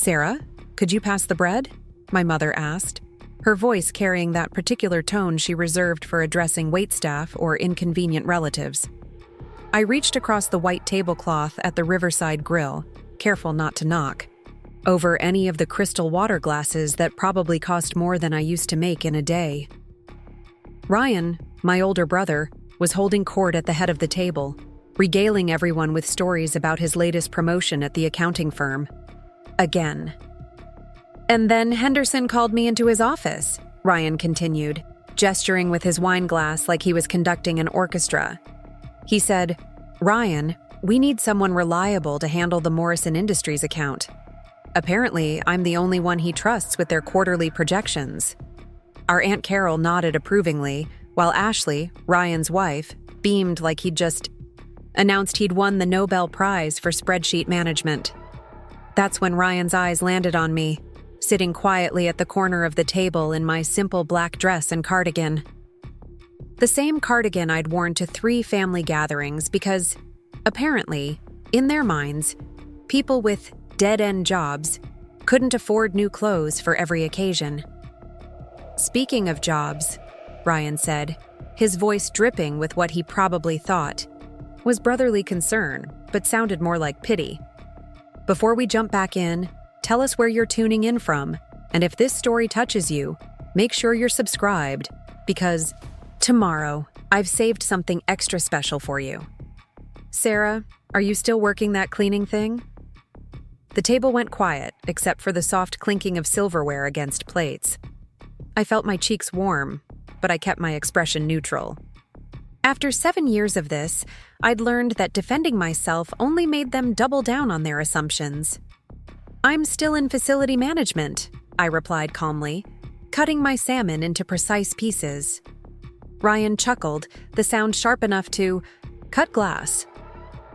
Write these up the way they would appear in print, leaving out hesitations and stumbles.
"Sarah, could you pass the bread?" my mother asked, her voice carrying that particular tone she reserved for addressing waitstaff or inconvenient relatives. I reached across the white tablecloth at the Riverside Grille, careful not to knock, over any of the crystal water glasses that probably cost more than I used to make in a day. Ryan, my older brother, was holding court at the head of the table, regaling everyone with stories about his latest promotion at the accounting firm. Again. "And then Henderson called me into his office," Ryan continued, gesturing with his wine glass like he was conducting an orchestra. He said, "Ryan, we need someone reliable to handle the Morrison Industries account. Apparently, I'm the only one he trusts with their quarterly projections." Our Aunt Carol nodded approvingly, while Ashley, Ryan's wife, beamed like he'd just announced he'd won the Nobel Prize for spreadsheet management. That's when Ryan's eyes landed on me, sitting quietly at the corner of the table in my simple black dress and cardigan. The same cardigan I'd worn to 3 family gatherings because, apparently, in their minds, people with dead-end jobs couldn't afford new clothes for every occasion. "Speaking of jobs," Ryan said, his voice dripping with what he probably thought was brotherly concern, but sounded more like pity. "Before we jump back in, tell us where you're tuning in from, and if this story touches you, make sure you're subscribed, because tomorrow I've saved something extra special for you." "Sarah, are you still working that cleaning thing?" The table went quiet, except for the soft clinking of silverware against plates. I felt my cheeks warm, but I kept my expression neutral. After 7 years of this, I'd learned that defending myself only made them double down on their assumptions. "I'm still in facility management," I replied calmly, cutting my salmon into precise pieces. Ryan chuckled, the sound sharp enough to cut glass.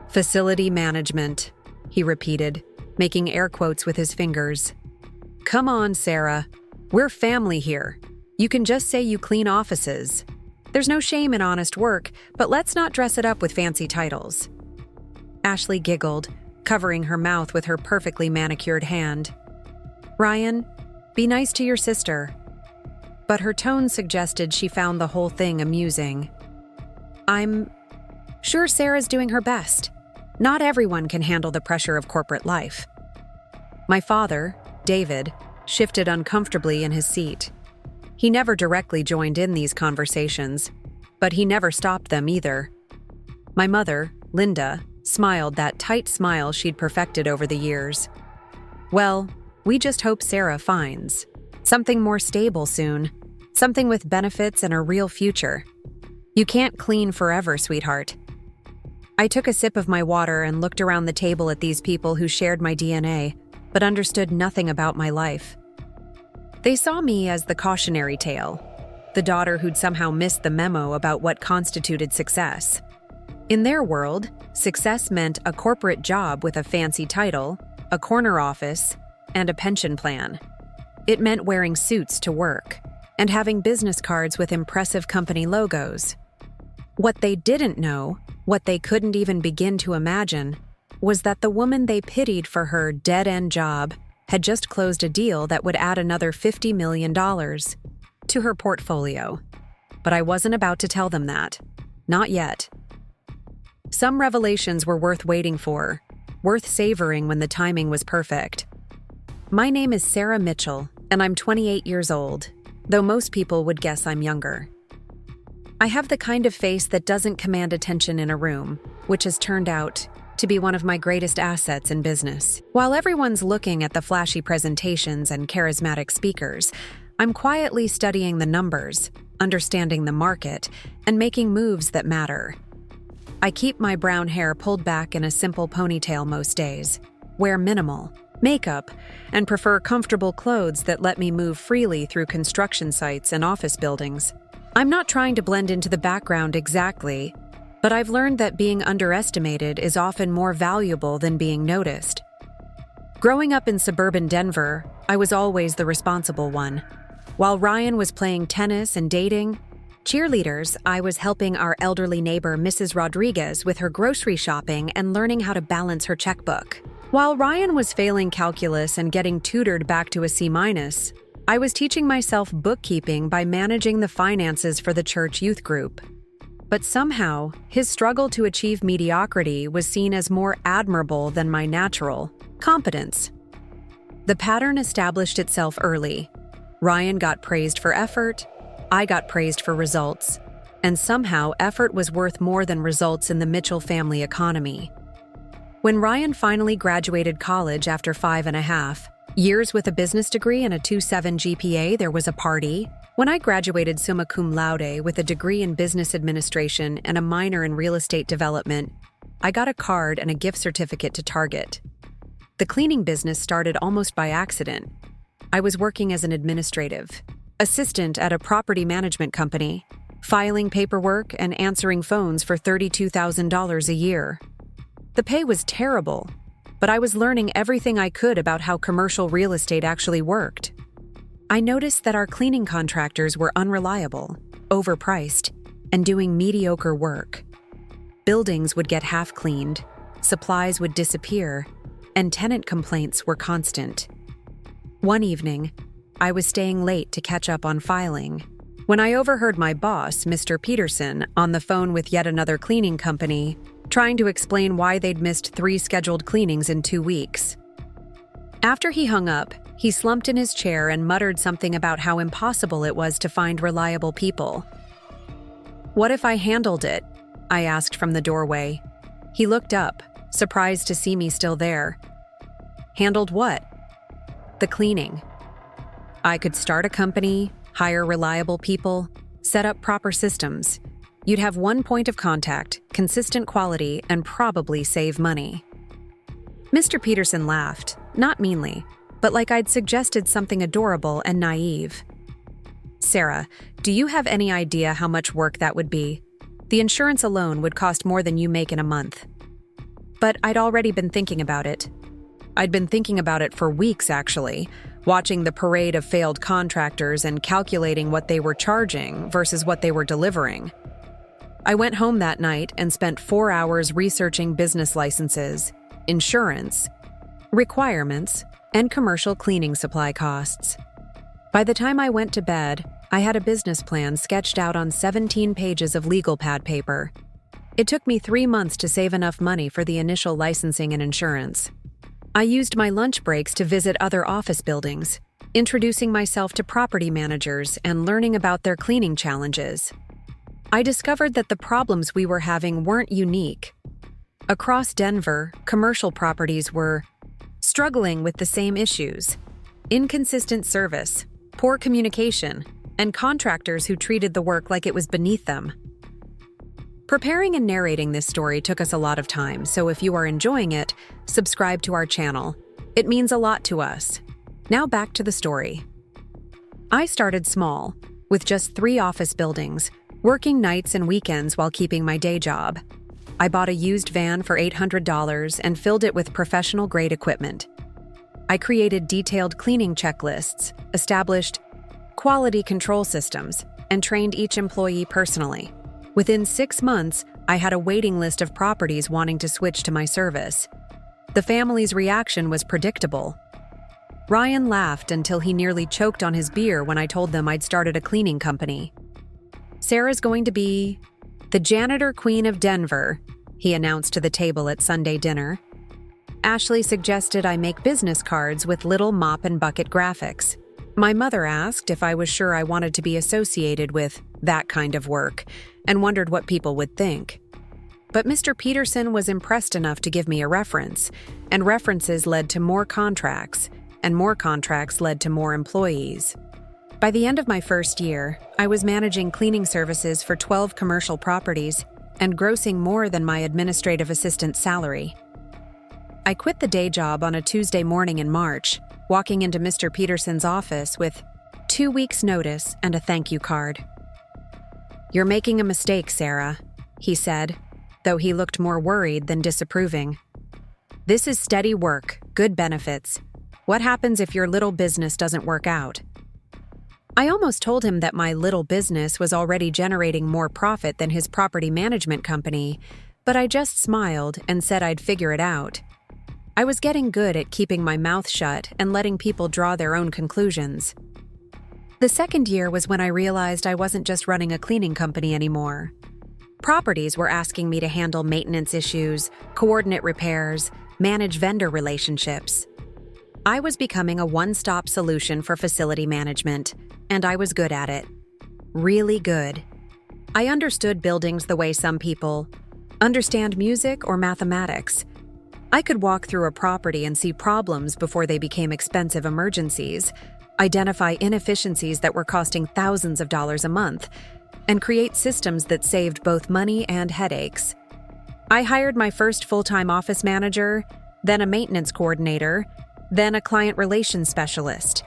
"Facility management," he repeated, making air quotes with his fingers. "Come on, Sarah. We're family here. You can just say you clean offices. There's no shame in honest work, but let's not dress it up with fancy titles." Ashley giggled, covering her mouth with her perfectly manicured hand. "Ryan, be nice to your sister." But her tone suggested she found the whole thing amusing. "I'm sure Sarah's doing her best. Not everyone can handle the pressure of corporate life." My father, David, shifted uncomfortably in his seat. He never directly joined in these conversations, but he never stopped them either. My mother, Linda, smiled that tight smile she'd perfected over the years. "Well, we just hope Sarah finds something more stable soon, something with benefits and a real future. You can't clean forever, sweetheart." I took a sip of my water and looked around the table at these people who shared my DNA, but understood nothing about my life. They saw me as the cautionary tale, the daughter who'd somehow missed the memo about what constituted success. In their world, success meant a corporate job with a fancy title, a corner office, and a pension plan. It meant wearing suits to work and having business cards with impressive company logos. What they didn't know, what they couldn't even begin to imagine, was that the woman they pitied for her dead-end job had just closed a deal that would add another $50 million to her portfolio. But I wasn't about to tell them that. Not yet. Some revelations were worth waiting for, worth savoring when the timing was perfect. My name is Sarah Mitchell, and I'm 28 years old, though most people would guess I'm younger. I have the kind of face that doesn't command attention in a room, which has turned out to be one of my greatest assets in business. While everyone's looking at the flashy presentations and charismatic speakers, I'm quietly studying the numbers, understanding the market, and making moves that matter. I keep my brown hair pulled back in a simple ponytail most days, wear minimal makeup, and prefer comfortable clothes that let me move freely through construction sites and office buildings. I'm not trying to blend into the background exactly, but I've learned that being underestimated is often more valuable than being noticed. Growing up in suburban Denver, I was always the responsible one. While Ryan was playing tennis and dating cheerleaders, I was helping our elderly neighbor, Mrs. Rodriguez, with her grocery shopping and learning how to balance her checkbook. While Ryan was failing calculus and getting tutored back to a C-, I was teaching myself bookkeeping by managing the finances for the church youth group. But somehow, his struggle to achieve mediocrity was seen as more admirable than my natural competence. The pattern established itself early. Ryan got praised for effort, I got praised for results, and somehow effort was worth more than results in the Mitchell family economy. When Ryan finally graduated college after 5.5 years with a business degree and a 2.7 GPA, there was a party. When I graduated summa cum laude with a degree in business administration and a minor in real estate development, I got a card and a gift certificate to Target. The cleaning business started almost by accident. I was working as an administrative assistant at a property management company, filing paperwork and answering phones for $32,000 a year. The pay was terrible, but I was learning everything I could about how commercial real estate actually worked. I noticed that our cleaning contractors were unreliable, overpriced, and doing mediocre work. Buildings would get half cleaned, supplies would disappear, and tenant complaints were constant. One evening, I was staying late to catch up on filing when I overheard my boss, Mr. Peterson, on the phone with yet another cleaning company, trying to explain why they'd missed 3 scheduled cleanings in 2 weeks. After he hung up, he slumped in his chair and muttered something about how impossible it was to find reliable people. "What if I handled it?" I asked from the doorway. He looked up, surprised to see me still there. "Handled what?" "The cleaning. I could start a company, hire reliable people, set up proper systems. You'd have one point of contact, consistent quality, and probably save money." Mr. Peterson laughed, not meanly, but like I'd suggested something adorable and naive. "Sarah, do you have any idea how much work that would be? The insurance alone would cost more than you make in a month." But I'd already been thinking about it. I'd been thinking about it for weeks, actually, watching the parade of failed contractors and calculating what they were charging versus what they were delivering. I went home that night and spent 4 hours researching business licenses, insurance, requirements, and commercial cleaning supply costs. By the time I went to bed, I had a business plan sketched out on 17 pages of legal pad paper. It took me 3 months to save enough money for the initial licensing and insurance. I used my lunch breaks to visit other office buildings, introducing myself to property managers and learning about their cleaning challenges. I discovered that the problems we were having weren't unique. Across Denver, commercial properties were struggling with the same issues: inconsistent service, poor communication, and contractors who treated the work like it was beneath them. Preparing and narrating this story took us a lot of time, so if you are enjoying it, subscribe to our channel. It means a lot to us. Now back to the story. I started small, with just 3 office buildings, working nights and weekends while keeping my day job. I bought a used van for $800 and filled it with professional-grade equipment. I created detailed cleaning checklists, established quality control systems, and trained each employee personally. Within 6 months, I had a waiting list of properties wanting to switch to my service. The family's reaction was predictable. Ryan laughed until he nearly choked on his beer when I told them I'd started a cleaning company. "Sarah's going to be the janitor queen of Denver," he announced to the table at Sunday dinner. Ashley suggested I make business cards with little mop and bucket graphics. My mother asked if I was sure I wanted to be associated with that kind of work and wondered what people would think. But Mr. Peterson was impressed enough to give me a reference, and references led to more contracts, and more contracts led to more employees. By the end of my first year, I was managing cleaning services for 12 commercial properties and grossing more than my administrative assistant's salary. I quit the day job on a Tuesday morning in March, walking into Mr. Peterson's office with 2 weeks' notice and a thank you card. "You're making a mistake, Sarah," he said, though he looked more worried than disapproving. "This is steady work, good benefits. What happens if your little business doesn't work out?" I almost told him that my little business was already generating more profit than his property management company, but I just smiled and said I'd figure it out. I was getting good at keeping my mouth shut and letting people draw their own conclusions. The second year was when I realized I wasn't just running a cleaning company anymore. Properties were asking me to handle maintenance issues, coordinate repairs, manage vendor relationships. I was becoming a one-stop solution for facility management, and I was good at it. Really good. I understood buildings the way some people understand music or mathematics. I could walk through a property and see problems before they became expensive emergencies, identify inefficiencies that were costing thousands of dollars a month, and create systems that saved both money and headaches. I hired my first full-time office manager, then a maintenance coordinator, then a client relations specialist.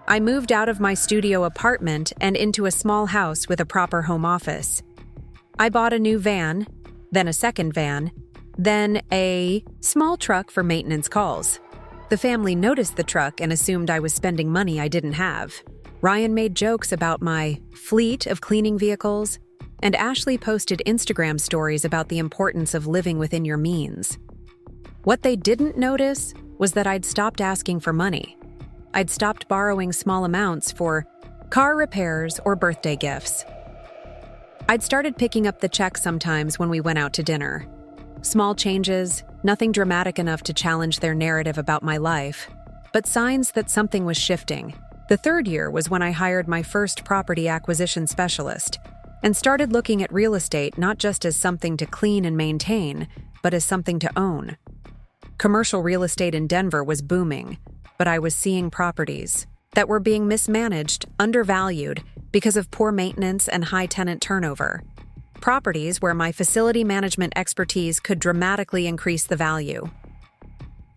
I moved out of my studio apartment and into a small house with a proper home office. I bought a new van, then a second van, then a small truck for maintenance calls. The family noticed the truck and assumed I was spending money I didn't have. Ryan made jokes about my fleet of cleaning vehicles, and Ashley posted Instagram stories about the importance of living within your means. What they didn't notice was that I'd stopped asking for money. I'd stopped borrowing small amounts for car repairs or birthday gifts. I'd started picking up the check sometimes when we went out to dinner. Small changes, nothing dramatic enough to challenge their narrative about my life, but signs that something was shifting. The third year was when I hired my first property acquisition specialist and started looking at real estate not just as something to clean and maintain, but as something to own. Commercial real estate in Denver was booming, but I was seeing properties that were being mismanaged, undervalued because of poor maintenance and high tenant turnover. Properties where my facility management expertise could dramatically increase the value.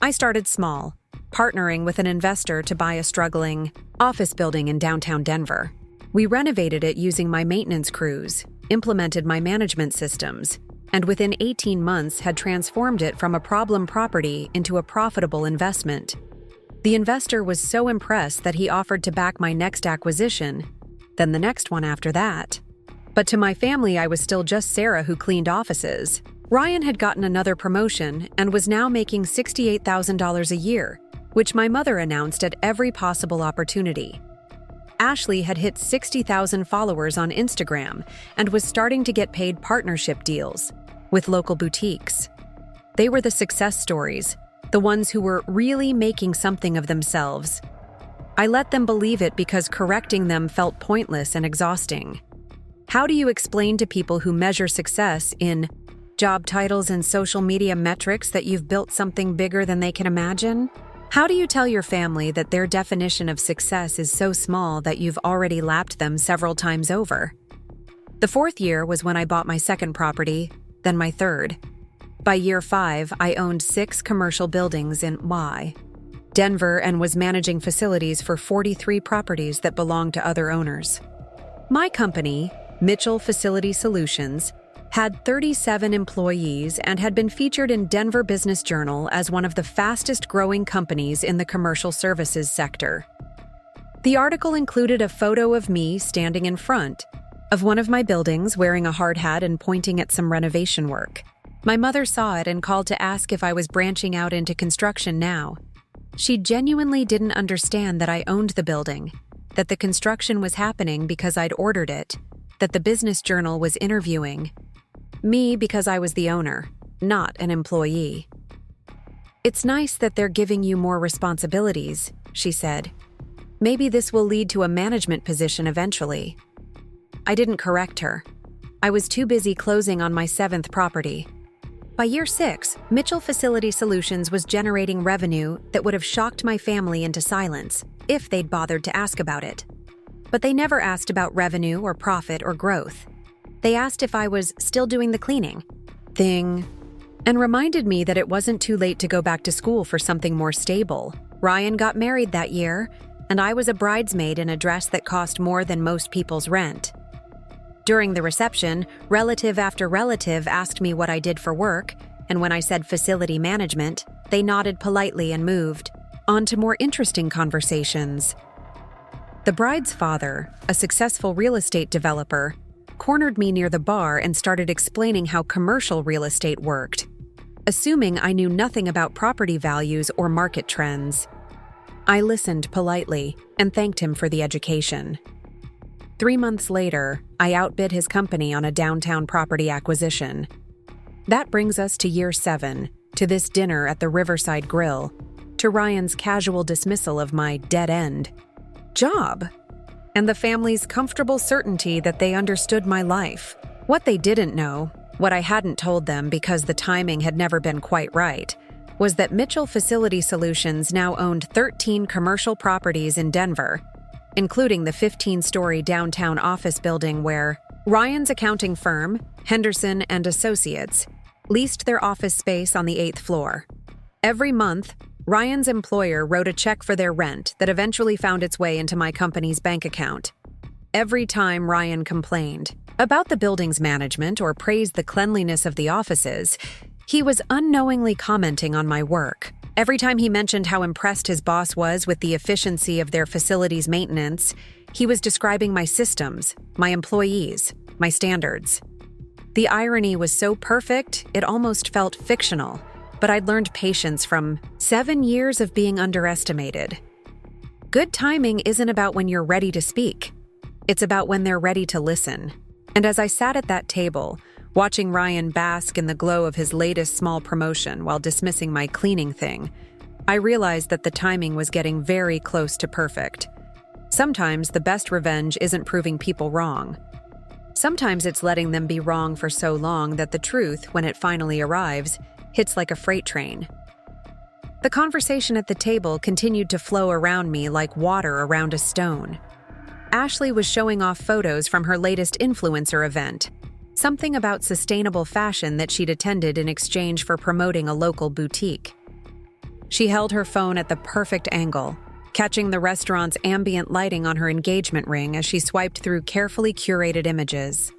I started small, partnering with an investor to buy a struggling office building in downtown Denver. We renovated it using my maintenance crews, implemented my management systems, and within 18 months had transformed it from a problem property into a profitable investment. The investor was so impressed that he offered to back my next acquisition, then the next one after that. But to my family, I was still just Sarah who cleaned offices. Ryan had gotten another promotion and was now making $68,000 a year, which my mother announced at every possible opportunity. Ashley had hit 60,000 followers on Instagram and was starting to get paid partnership deals with local boutiques. They were the success stories, the ones who were really making something of themselves. I let them believe it because correcting them felt pointless and exhausting. How do you explain to people who measure success in job titles and social media metrics that you've built something bigger than they can imagine? How do you tell your family that their definition of success is so small that you've already lapped them several times over? The fourth year was when I bought my second property, then my third. By year 5, I owned 6 commercial buildings in Denver and was managing facilities for 43 properties that belonged to other owners. My company, Mitchell Facility Solutions, had 37 employees and had been featured in Denver Business Journal as one of the fastest-growing companies in the commercial services sector. The article included a photo of me standing in front of one of my buildings wearing a hard hat and pointing at some renovation work. My mother saw it and called to ask if I was branching out into construction now. She genuinely didn't understand that I owned the building, that the construction was happening because I'd ordered it, that the Business Journal was interviewing me because I was the owner, not an employee. "It's nice that they're giving you more responsibilities," she said. "Maybe this will lead to a management position eventually." I didn't correct her. I was too busy closing on my 7th property. By year 6, Mitchell Facility Solutions was generating revenue that would have shocked my family into silence if they'd bothered to ask about it. But they never asked about revenue or profit or growth. They asked if I was still doing the cleaning thing and reminded me that it wasn't too late to go back to school for something more stable. Ryan got married that year, and I was a bridesmaid in a dress that cost more than most people's rent. During the reception, relative after relative asked me what I did for work, and when I said facility management, they nodded politely and moved on to more interesting conversations. The bride's father, a successful real estate developer, cornered me near the bar and started explaining how commercial real estate worked. assuming I knew nothing about property values or market trends. I listened politely and thanked him for the education. 3 months later, I outbid his company on a downtown property acquisition. That brings us to year 7, to this dinner at the Riverside Grille, to Ryan's casual dismissal of my dead-end job, and the family's comfortable certainty that they understood my life. What they didn't know, what I hadn't told them because the timing had never been quite right, was that Mitchell Facility Solutions now owned 13 commercial properties in Denver, including the 15-story downtown office building where Ryan's accounting firm, Henderson and Associates, leased their office space on the 8th floor. Every month, Ryan's employer wrote a check for their rent that eventually found its way into my company's bank account. Every time Ryan complained about the building's management or praised the cleanliness of the offices, he was unknowingly commenting on my work. Every time he mentioned how impressed his boss was with the efficiency of their facilities maintenance, he was describing my systems, my employees, my standards. The irony was so perfect, it almost felt fictional, but I'd learned patience from 7 years of being underestimated. Good timing isn't about when you're ready to speak. It's about when they're ready to listen. And as I sat at that table, watching Ryan bask in the glow of his latest small promotion while dismissing my cleaning thing, I realized that the timing was getting very close to perfect. Sometimes the best revenge isn't proving people wrong. Sometimes it's letting them be wrong for so long that the truth, when it finally arrives, hits like a freight train. The conversation at the table continued to flow around me like water around a stone. Ashley was showing off photos from her latest influencer event, something about sustainable fashion that she'd attended in exchange for promoting a local boutique. She held her phone at the perfect angle, catching the restaurant's ambient lighting on her engagement ring as she swiped through carefully curated images.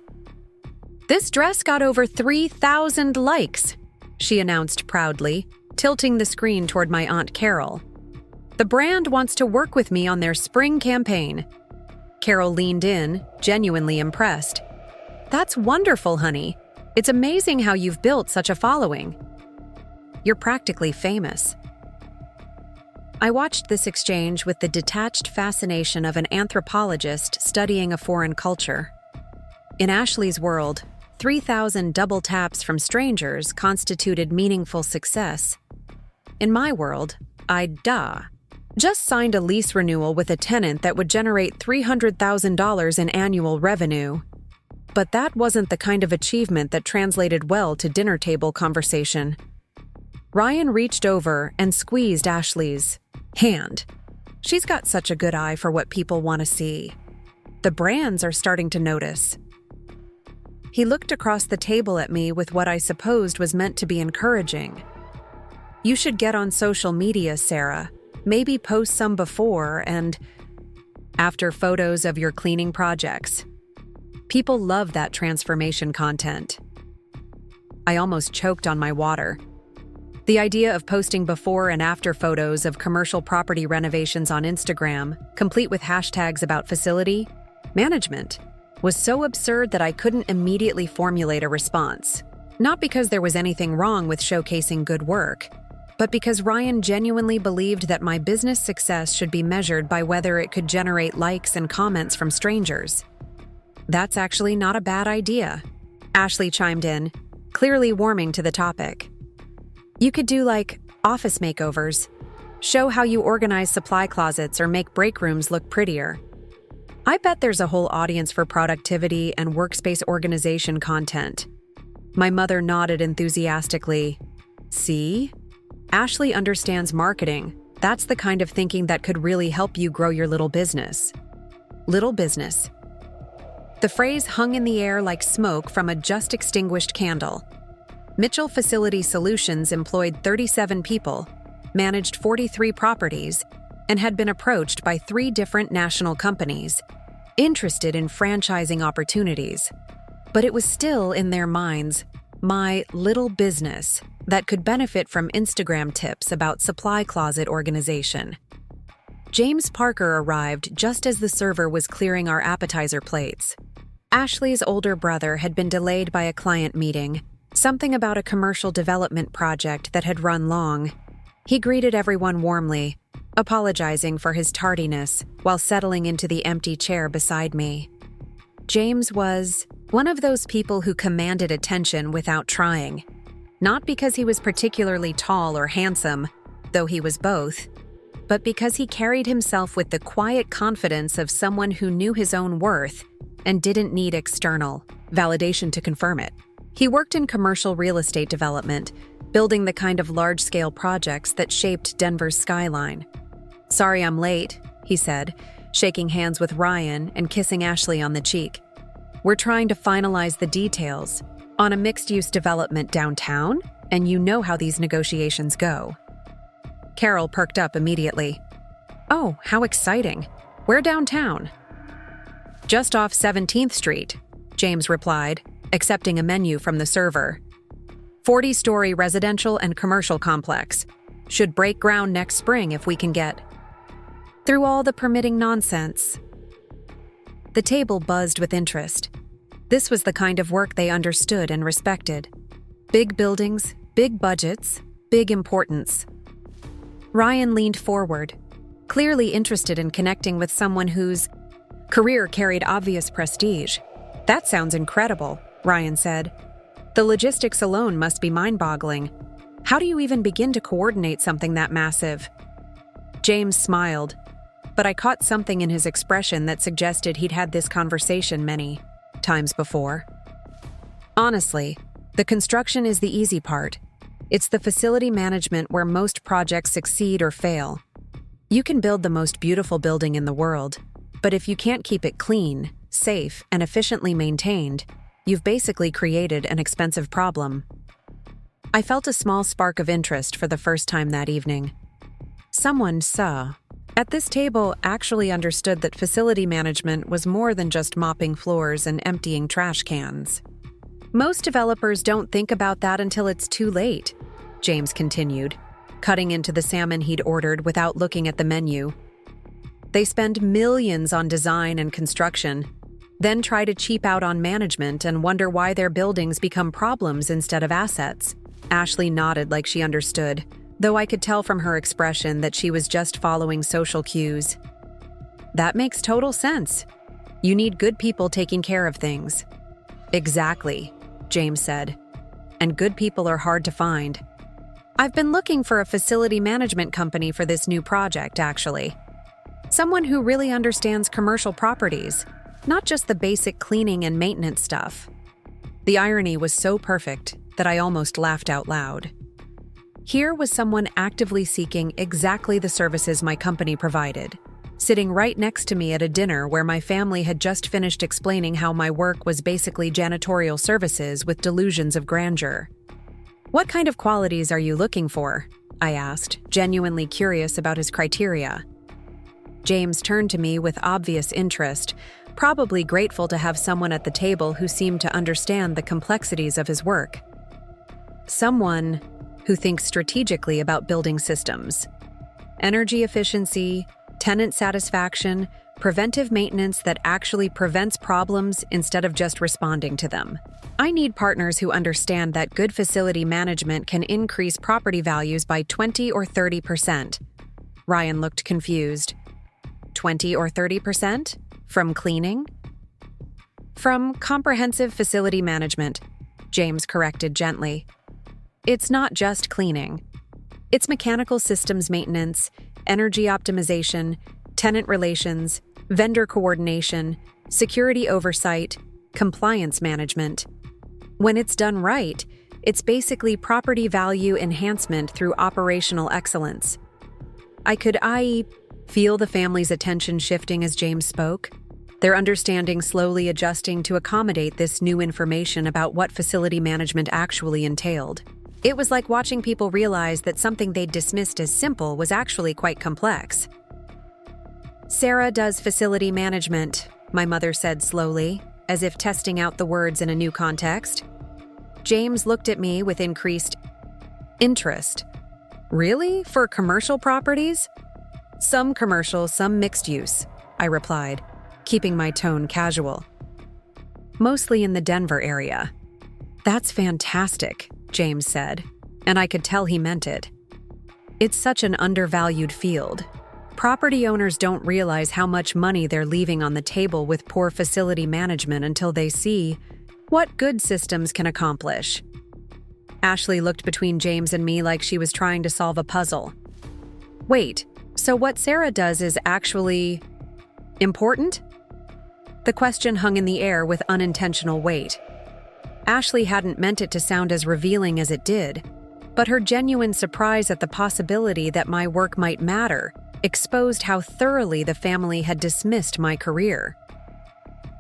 "This dress got over 3,000 likes," she announced proudly, tilting the screen toward my Aunt Carol. "The brand wants to work with me on their spring campaign." Carol leaned in, genuinely impressed. "That's wonderful, honey. It's amazing how you've built such a following. You're practically famous." I watched this exchange with the detached fascination of an anthropologist studying a foreign culture. In Ashley's world, 3,000 double taps from strangers constituted meaningful success. In my world, just signed a lease renewal with a tenant that would generate $300,000 in annual revenue. But that wasn't the kind of achievement that translated well to dinner table conversation. Ryan reached over and squeezed Ashley's hand. She's got such a good eye for what people want to see. The brands are starting to notice. He looked across the table at me with what I supposed was meant to be encouraging. "You should get on social media, Sarah. Maybe post some before and after photos of your cleaning projects. People love that transformation content." I almost choked on my water. The idea of posting before and after photos of commercial property renovations on Instagram, complete with hashtags about facility management, was so absurd that I couldn't immediately formulate a response. Not because there was anything wrong with showcasing good work, but because Ryan genuinely believed that my business success should be measured by whether it could generate likes and comments from strangers. "That's actually not a bad idea," Ashley chimed in, clearly warming to the topic. "You could do office makeovers, show how you organize supply closets or make break rooms look prettier. I bet there's a whole audience for productivity and workspace organization content." My mother nodded enthusiastically. "See? Ashley understands marketing. That's the kind of thinking that could really help you grow your little business." Little business. The phrase hung in the air like smoke from a just extinguished candle. Mitchell Facility Solutions employed 37 people, managed 43 properties, and had been approached by 3 different national companies, interested in franchising opportunities. But it was still, in their minds, my little business that could benefit from Instagram tips about supply closet organization. James Parker arrived just as the server was clearing our appetizer plates. Ashley's older brother had been delayed by a client meeting, Something about a commercial development project that had run long. He greeted everyone warmly, apologizing for his tardiness while settling into the empty chair beside me. James was one of those people who commanded attention without trying. Not because he was particularly tall or handsome, though he was both, but because he carried himself with the quiet confidence of someone who knew his own worth and didn't need external validation to confirm it. He worked in commercial real estate development, building the kind of large-scale projects that shaped Denver's skyline. "Sorry I'm late," he said, shaking hands with Ryan and kissing Ashley on the cheek. "We're trying to finalize the details on a mixed-use development downtown, and you know how these negotiations go." Carol perked up immediately. "Oh, how exciting. Where downtown?" "Just off 17th Street," James replied, accepting a menu from the server. 40-story residential and commercial complex. Should break ground next spring if we can get through all the permitting nonsense. The table buzzed with interest. This was the kind of work they understood and respected. Big buildings, big budgets, big importance. Ryan leaned forward, clearly interested in connecting with someone whose career carried obvious prestige. "That sounds incredible," Ryan said. "The logistics alone must be mind-boggling. How do you even begin to coordinate something that massive?" James smiled, but I caught something in his expression that suggested he'd had this conversation many times before. "Honestly, the construction is the easy part. It's the facility management where most projects succeed or fail. You can build the most beautiful building in the world, but if you can't keep it clean, safe, and efficiently maintained, you've basically created an expensive problem." I felt a small spark of interest for the first time that evening. Someone at this table actually understood that facility management was more than just mopping floors and emptying trash cans. "Most developers don't think about that until it's too late," James continued, cutting into the salmon he'd ordered without looking at the menu. "They spend millions on design and construction, then try to cheap out on management and wonder why their buildings become problems instead of assets." Ashley nodded like she understood, though I could tell from her expression that she was just following social cues. "That makes total sense. You need good people taking care of things." "Exactly," James said. "And good people are hard to find. I've been looking for a facility management company for this new project, actually. Someone who really understands commercial properties, not just the basic cleaning and maintenance stuff." The irony was so perfect that I almost laughed out loud. Here was someone actively seeking exactly the services my company provided, sitting right next to me at a dinner where my family had just finished explaining how my work was basically janitorial services with delusions of grandeur. "What kind of qualities are you looking for?" I asked, genuinely curious about his criteria. James turned to me with obvious interest, probably grateful to have someone at the table who seemed to understand the complexities of his work. "Someone who thinks strategically about building systems. Energy efficiency, tenant satisfaction, preventive maintenance that actually prevents problems instead of just responding to them. I need partners who understand that good facility management can increase property values by 20 or 30%. Ryan looked confused. 20 or 30%? From cleaning? "From comprehensive facility management," James corrected gently. "It's not just cleaning. It's mechanical systems maintenance, energy optimization, tenant relations, vendor coordination, security oversight, compliance management. When it's done right, it's basically property value enhancement through operational excellence." I could feel the family's attention shifting as James spoke, their understanding slowly adjusting to accommodate this new information about what facility management actually entailed. It was like watching people realize that something they'd dismissed as simple was actually quite complex. "Sarah does facility management," my mother said slowly, as if testing out the words in a new context. James looked at me with increased interest. "Really? For commercial properties?" "Some commercial, some mixed use," I replied, keeping my tone casual. "Mostly in the Denver area." "That's fantastic," James said, and I could tell he meant it. It's such an undervalued field. Property owners don't realize how much money they're leaving on the table with poor facility management until they see what good systems can accomplish. Ashley looked between James and me like she was trying to solve a puzzle. "Wait, so what Sarah does is actually important?" The question hung in the air with unintentional weight. Ashley hadn't meant it to sound as revealing as it did, but her genuine surprise at the possibility that my work might matter exposed how thoroughly the family had dismissed my career.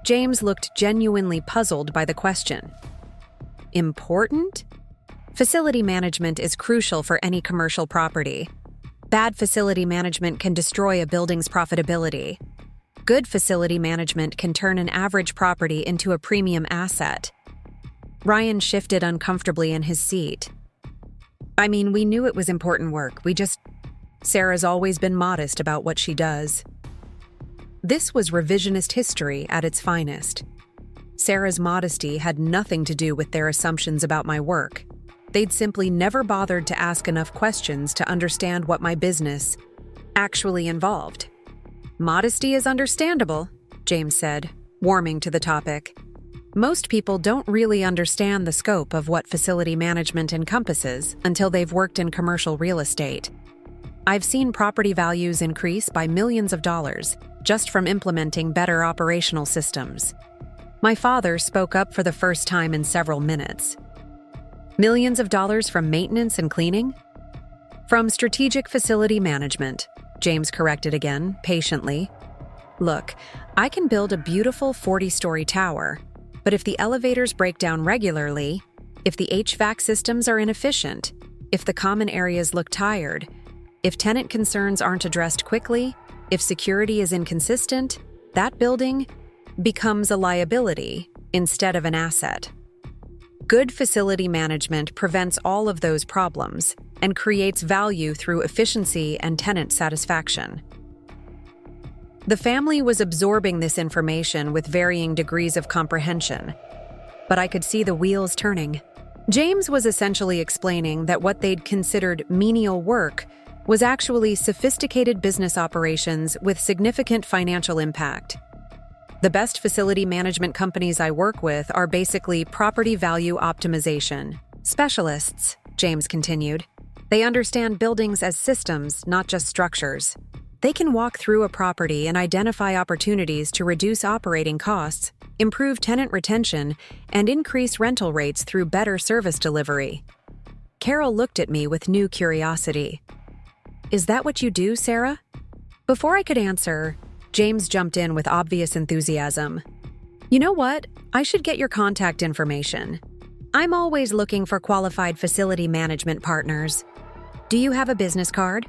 James looked genuinely puzzled by the question. "Important?" Facility management is crucial for any commercial property. Bad facility management can destroy a building's profitability. Good facility management can turn an average property into a premium asset. Ryan shifted uncomfortably in his seat. "I mean, we knew it was important work. Sarah's always been modest about what she does." This was revisionist history at its finest. Sarah's modesty had nothing to do with their assumptions about my work. They'd simply never bothered to ask enough questions to understand what my business actually involved. "Modesty is understandable," James said, warming to the topic. "Most people don't really understand the scope of what facility management encompasses until they've worked in commercial real estate. I've seen property values increase by millions of dollars just from implementing better operational systems." My father spoke up for the first time in several minutes. "Millions of dollars from maintenance and cleaning?" "From strategic facility management," James corrected again, patiently. "Look, I can build a beautiful 40-story tower, but if the elevators break down regularly, if the HVAC systems are inefficient, if the common areas look tired, if tenant concerns aren't addressed quickly, if security is inconsistent, that building becomes a liability instead of an asset. Good facility management prevents all of those problems and creates value through efficiency and tenant satisfaction." The family was absorbing this information with varying degrees of comprehension, but I could see the wheels turning. James was essentially explaining that what they'd considered menial work was actually sophisticated business operations with significant financial impact. "The best facility management companies I work with are basically property value optimization specialists," James continued. "They understand buildings as systems, not just structures. They can walk through a property and identify opportunities to reduce operating costs, improve tenant retention, and increase rental rates through better service delivery." Carol looked at me with new curiosity. "Is that what you do, Sarah?" Before I could answer, James jumped in with obvious enthusiasm. "You know what? I should get your contact information. I'm always looking for qualified facility management partners. Do you have a business card?"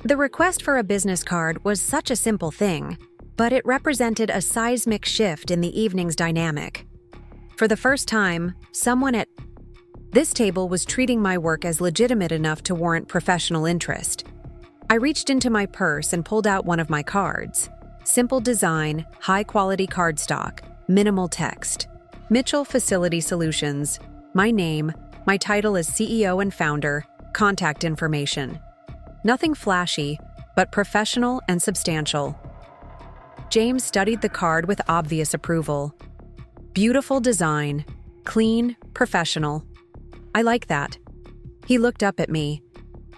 The request for a business card was such a simple thing, but it represented a seismic shift in the evening's dynamic. For the first time, someone at this table was treating my work as legitimate enough to warrant professional interest. I reached into my purse and pulled out one of my cards. Simple design, high-quality cardstock, minimal text. Mitchell Facility Solutions. My name, my title as CEO and founder, contact information. Nothing flashy, but professional and substantial. James studied the card with obvious approval. Beautiful design, clean, professional. I like that. He looked up at me.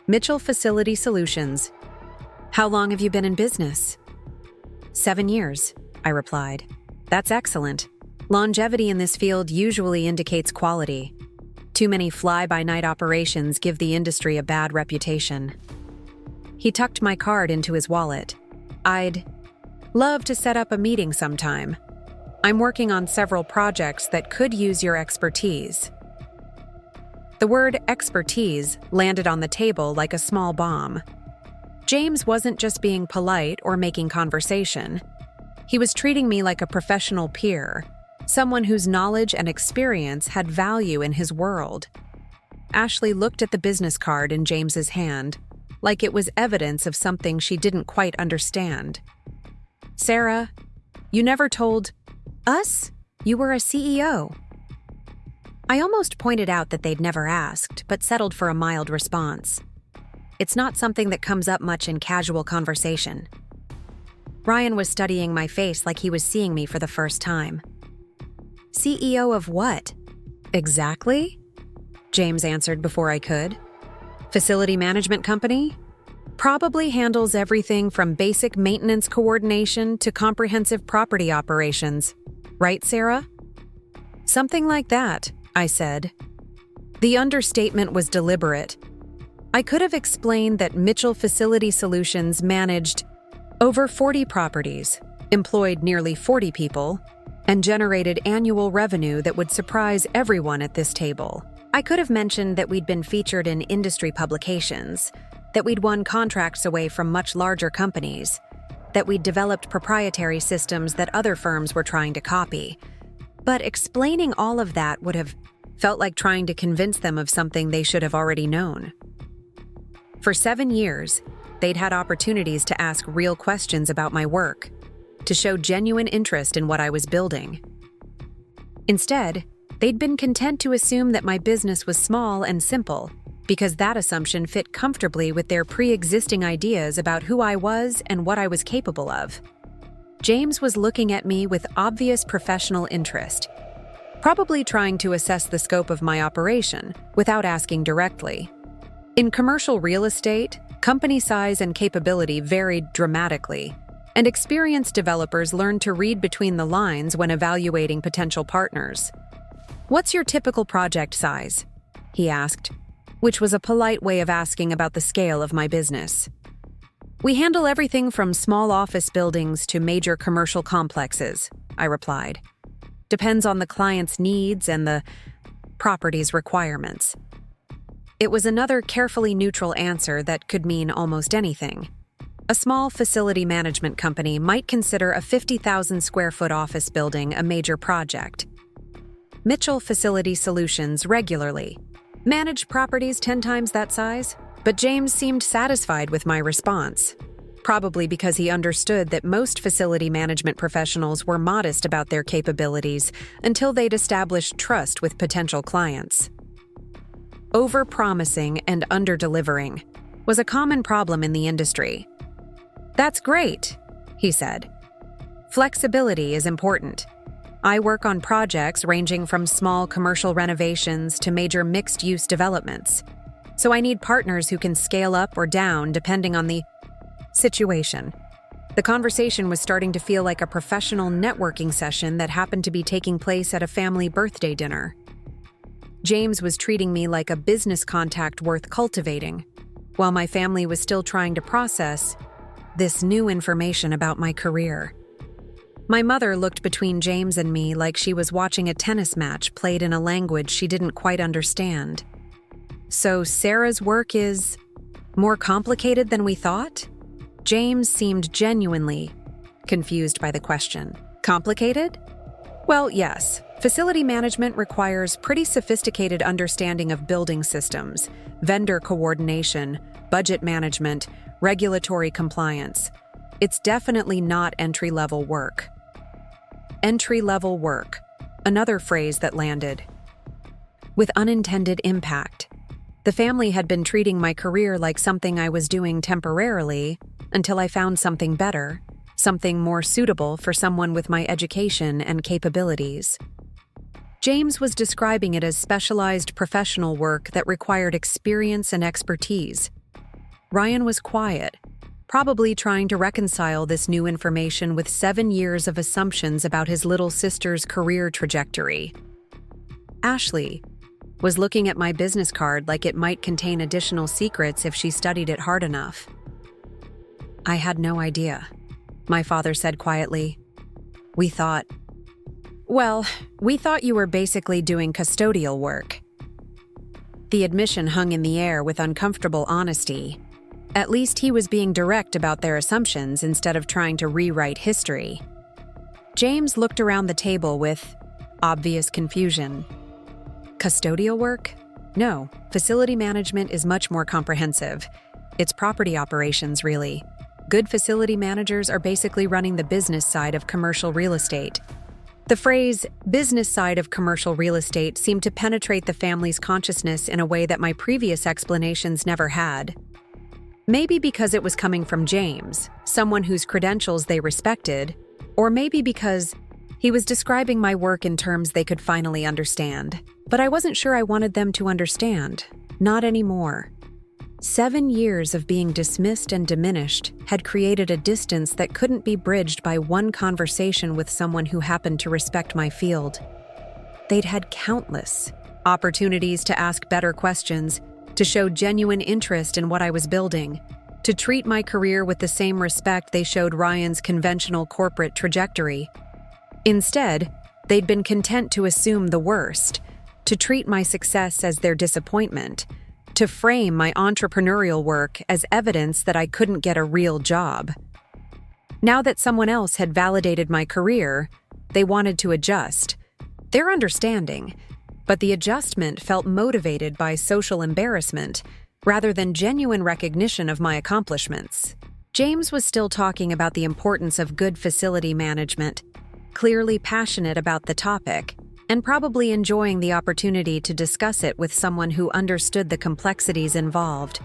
"Mitchell Facility Solutions. How long have you been in business?" 7 years, I replied. "That's excellent. Longevity in this field usually indicates quality. Too many fly-by-night operations give the industry a bad reputation." He tucked my card into his wallet. "I'd love to set up a meeting sometime. I'm working on several projects that could use your expertise." The word expertise landed on the table like a small bomb. James wasn't just being polite or making conversation. He was treating me like a professional peer, someone whose knowledge and experience had value in his world. Ashley looked at the business card in James's hand, like it was evidence of something she didn't quite understand. "Sarah, you never told us you were a CEO." I almost pointed out that they'd never asked, but settled for a mild response. It's not something that comes up much in casual conversation. Ryan was studying my face like he was seeing me for the first time. CEO of what? Exactly? James answered before I could. Facility management company? Probably handles everything from basic maintenance coordination to comprehensive property operations. Right, Sarah? Something like that, I said. The understatement was deliberate. I could have explained that Mitchell Facility Solutions managed over 40 properties, employed nearly 40 people, and generated annual revenue that would surprise everyone at this table. I could have mentioned that we'd been featured in industry publications, that we'd won contracts away from much larger companies, that we'd developed proprietary systems that other firms were trying to copy. But explaining all of that would have felt like trying to convince them of something they should have already known. For 7 years, they'd had opportunities to ask real questions about my work, to show genuine interest in what I was building. Instead, they'd been content to assume that my business was small and simple, because that assumption fit comfortably with their pre-existing ideas about who I was and what I was capable of. James was looking at me with obvious professional interest, probably trying to assess the scope of my operation without asking directly. In commercial real estate, company size and capability varied dramatically, and experienced developers learned to read between the lines when evaluating potential partners. "What's your typical project size?" he asked, which was a polite way of asking about the scale of my business. "We handle everything from small office buildings to major commercial complexes," I replied. "Depends on the client's needs and the property's requirements." It was another carefully neutral answer that could mean almost anything. A small facility management company might consider a 50,000 square foot office building a major project. Mitchell Facility Solutions regularly managed properties 10 times that size, but James seemed satisfied with my response, probably because he understood that most facility management professionals were modest about their capabilities until they'd established trust with potential clients. Over-promising and under-delivering was a common problem in the industry. "That's great," he said. "Flexibility is important. I work on projects ranging from small commercial renovations to major mixed-use developments, so I need partners who can scale up or down depending on the situation." The conversation was starting to feel like a professional networking session that happened to be taking place at a family birthday dinner. James was treating me like a business contact worth cultivating, while my family was still trying to process this new information about my career. My mother looked between James and me like she was watching a tennis match played in a language she didn't quite understand. "So Sarah's work is more complicated than we thought?" James seemed genuinely confused by the question. "Complicated?" "Well, yes. Facility management requires pretty sophisticated understanding of building systems, vendor coordination, budget management, regulatory compliance. It's definitely not entry-level work." Entry-level work, another phrase that landed with unintended impact. The family had been treating my career like something I was doing temporarily until I found something better, something more suitable for someone with my education and capabilities. James was describing it as specialized professional work that required experience and expertise. Ryan was quiet, probably trying to reconcile this new information with 7 years of assumptions about his little sister's career trajectory. Ashley was looking at my business card like it might contain additional secrets if she studied it hard enough. "I had no idea," my father said quietly. We thought you were basically doing custodial work." The admission hung in the air with uncomfortable honesty. At least he was being direct about their assumptions instead of trying to rewrite history. James looked around the table with obvious confusion. "Custodial work? No, facility management is much more comprehensive. It's property operations, really. Good facility managers are basically running the business side of commercial real estate. The phrase, business side of commercial real estate, seemed to penetrate the family's consciousness in a way that my previous explanations never had. Maybe because it was coming from James, someone whose credentials they respected, or maybe because he was describing my work in terms they could finally understand. But I wasn't sure I wanted them to understand. Not anymore. 7 years of being dismissed and diminished had created a distance that couldn't be bridged by one conversation with someone who happened to respect my field. They'd had countless opportunities to ask better questions, to show genuine interest in what I was building, to treat my career with the same respect they showed Ryan's conventional corporate trajectory. Instead, they'd been content to assume the worst, to treat my success as their disappointment, to frame my entrepreneurial work as evidence that I couldn't get a real job. Now that someone else had validated my career, they wanted to adjust. They're understanding, but the adjustment felt motivated by social embarrassment rather than genuine recognition of my accomplishments. James was still talking about the importance of good facility management, clearly passionate about the topic, and probably enjoying the opportunity to discuss it with someone who understood the complexities involved.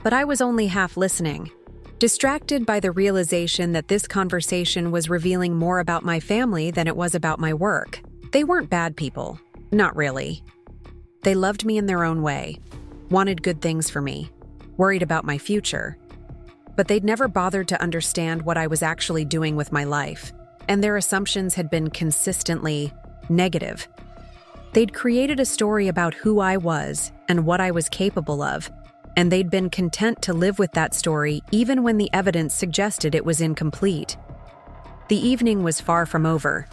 But I was only half listening, distracted by the realization that this conversation was revealing more about my family than it was about my work. They weren't bad people, not really. They loved me in their own way, wanted good things for me, worried about my future. But they'd never bothered to understand what I was actually doing with my life, and their assumptions had been consistently negative. They'd created a story about who I was and what I was capable of, and they'd been content to live with that story even when the evidence suggested it was incomplete. The evening was far from over,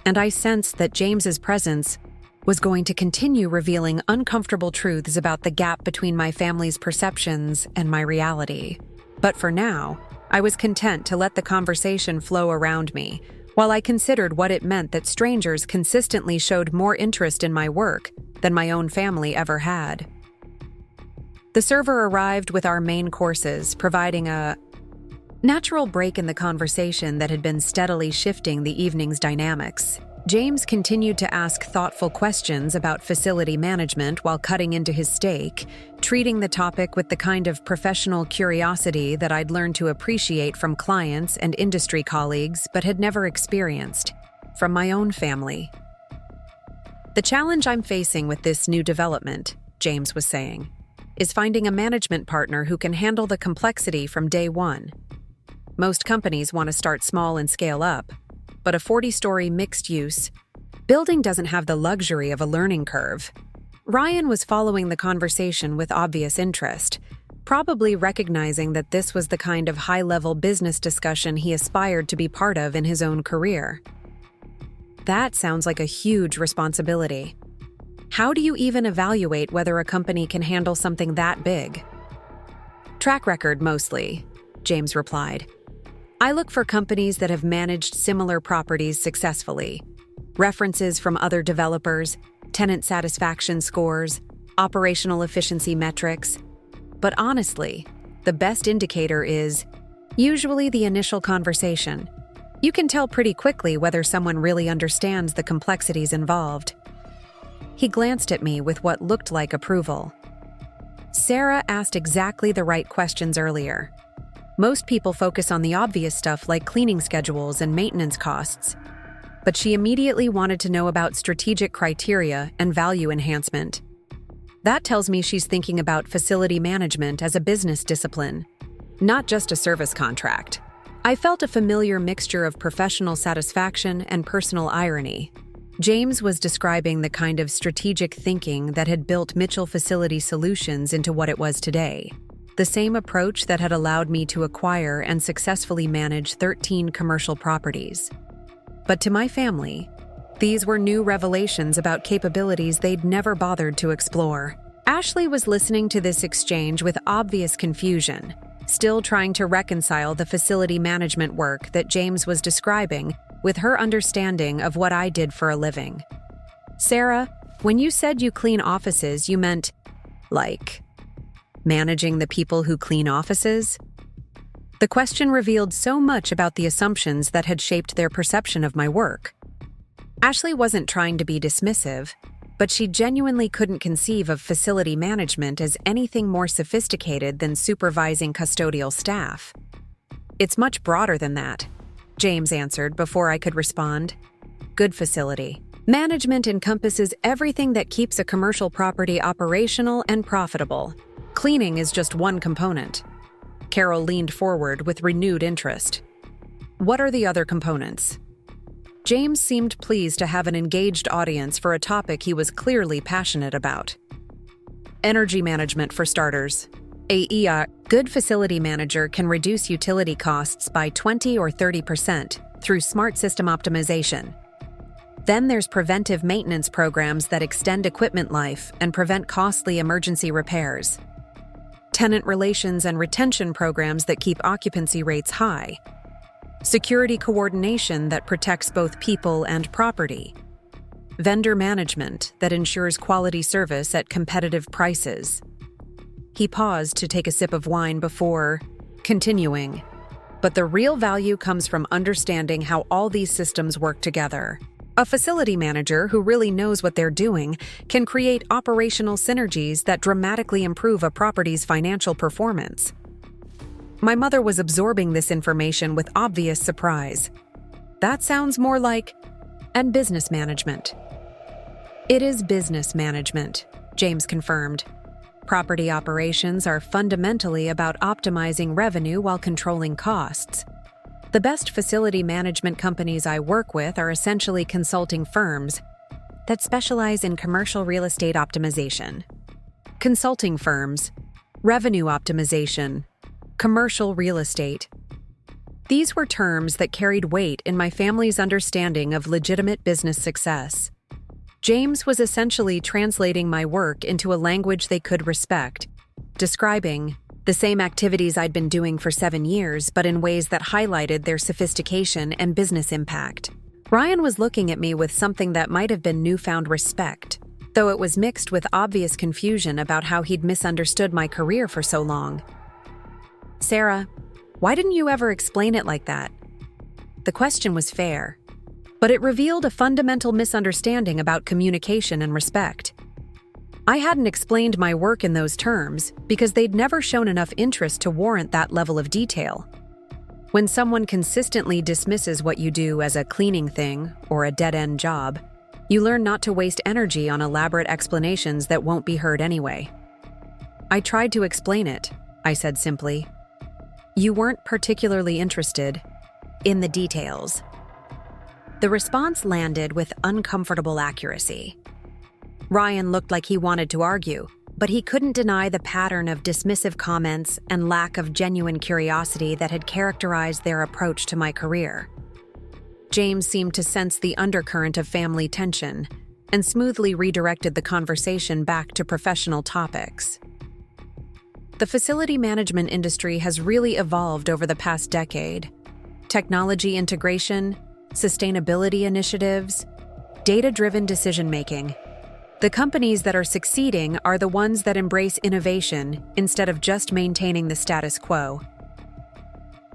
and I sensed that James's presence was going to continue revealing uncomfortable truths about the gap between my family's perceptions and my reality. But for now, I was content to let the conversation flow around me, while I considered what it meant that strangers consistently showed more interest in my work than my own family ever had. The server arrived with our main courses, providing a natural break in the conversation that had been steadily shifting the evening's dynamics. James continued to ask thoughtful questions about facility management while cutting into his steak, treating the topic with the kind of professional curiosity that I'd learned to appreciate from clients and industry colleagues but had never experienced from my own family. The challenge I'm facing with this new development, James was saying, is finding a management partner who can handle the complexity from day one. Most companies want to start small and scale up, but a 40-story mixed-use building doesn't have the luxury of a learning curve. Ryan was following the conversation with obvious interest, probably recognizing that this was the kind of high-level business discussion he aspired to be part of in his own career. That sounds like a huge responsibility. How do you even evaluate whether a company can handle something that big? Track record, mostly, James replied. I look for companies that have managed similar properties successfully. References from other developers, tenant satisfaction scores, operational efficiency metrics. But honestly, the best indicator is usually the initial conversation. You can tell pretty quickly whether someone really understands the complexities involved. He glanced at me with what looked like approval. Sarah asked exactly the right questions earlier. Most people focus on the obvious stuff like cleaning schedules and maintenance costs, but she immediately wanted to know about strategic criteria and value enhancement. That tells me she's thinking about facility management as a business discipline, not just a service contract. I felt a familiar mixture of professional satisfaction and personal irony. James was describing the kind of strategic thinking that had built Mitchell Facility Solutions into what it was today. The same approach that had allowed me to acquire and successfully manage 13 commercial properties. But to my family, these were new revelations about capabilities they'd never bothered to explore. Ashley was listening to this exchange with obvious confusion, still trying to reconcile the facility management work that James was describing with her understanding of what I did for a living. Sarah, when you said you clean offices, you meant, like, managing the people who clean offices? The question revealed so much about the assumptions that had shaped their perception of my work. Ashley wasn't trying to be dismissive, but she genuinely couldn't conceive of facility management as anything more sophisticated than supervising custodial staff. "It's much broader than that," James answered before I could respond. "Good facility management encompasses everything that keeps a commercial property operational and profitable. Cleaning is just one component." Carol leaned forward with renewed interest. "What are the other components?" James seemed pleased to have an engaged audience for a topic he was clearly passionate about. "Energy management, for starters. A good facility manager can reduce utility costs by 20 or 30% through smart system optimization. Then there's preventive maintenance programs that extend equipment life and prevent costly emergency repairs. Tenant relations and retention programs that keep occupancy rates high. Security coordination that protects both people and property. Vendor management that ensures quality service at competitive prices." He paused to take a sip of wine before continuing. "But the real value comes from understanding how all these systems work together. A facility manager who really knows what they're doing can create operational synergies that dramatically improve a property's financial performance." My mother was absorbing this information with obvious surprise. "That sounds more like and business management." "It is business management," James confirmed. "Property operations are fundamentally about optimizing revenue while controlling costs. The best facility management companies I work with are essentially consulting firms that specialize in commercial real estate optimization. Consulting firms, revenue optimization, commercial real estate. These were terms that carried weight in my family's understanding of legitimate business success. James was essentially translating my work into a language they could respect, describing the same activities I'd been doing for 7 years, but in ways that highlighted their sophistication and business impact. Ryan was looking at me with something that might have been newfound respect, though it was mixed with obvious confusion about how he'd misunderstood my career for so long. "Sarah, why didn't you ever explain it like that?" The question was fair, but it revealed a fundamental misunderstanding about communication and respect. I hadn't explained my work in those terms because they'd never shown enough interest to warrant that level of detail. When someone consistently dismisses what you do as a cleaning thing or a dead-end job, you learn not to waste energy on elaborate explanations that won't be heard anyway. "I tried to explain it," I said simply. "You weren't particularly interested in the details." The response landed with uncomfortable accuracy. Ryan looked like he wanted to argue, but he couldn't deny the pattern of dismissive comments and lack of genuine curiosity that had characterized their approach to my career. James seemed to sense the undercurrent of family tension and smoothly redirected the conversation back to professional topics. The facility management industry has really evolved over the past decade. Technology integration, sustainability initiatives, data-driven decision-making. The companies that are succeeding are the ones that embrace innovation instead of just maintaining the status quo.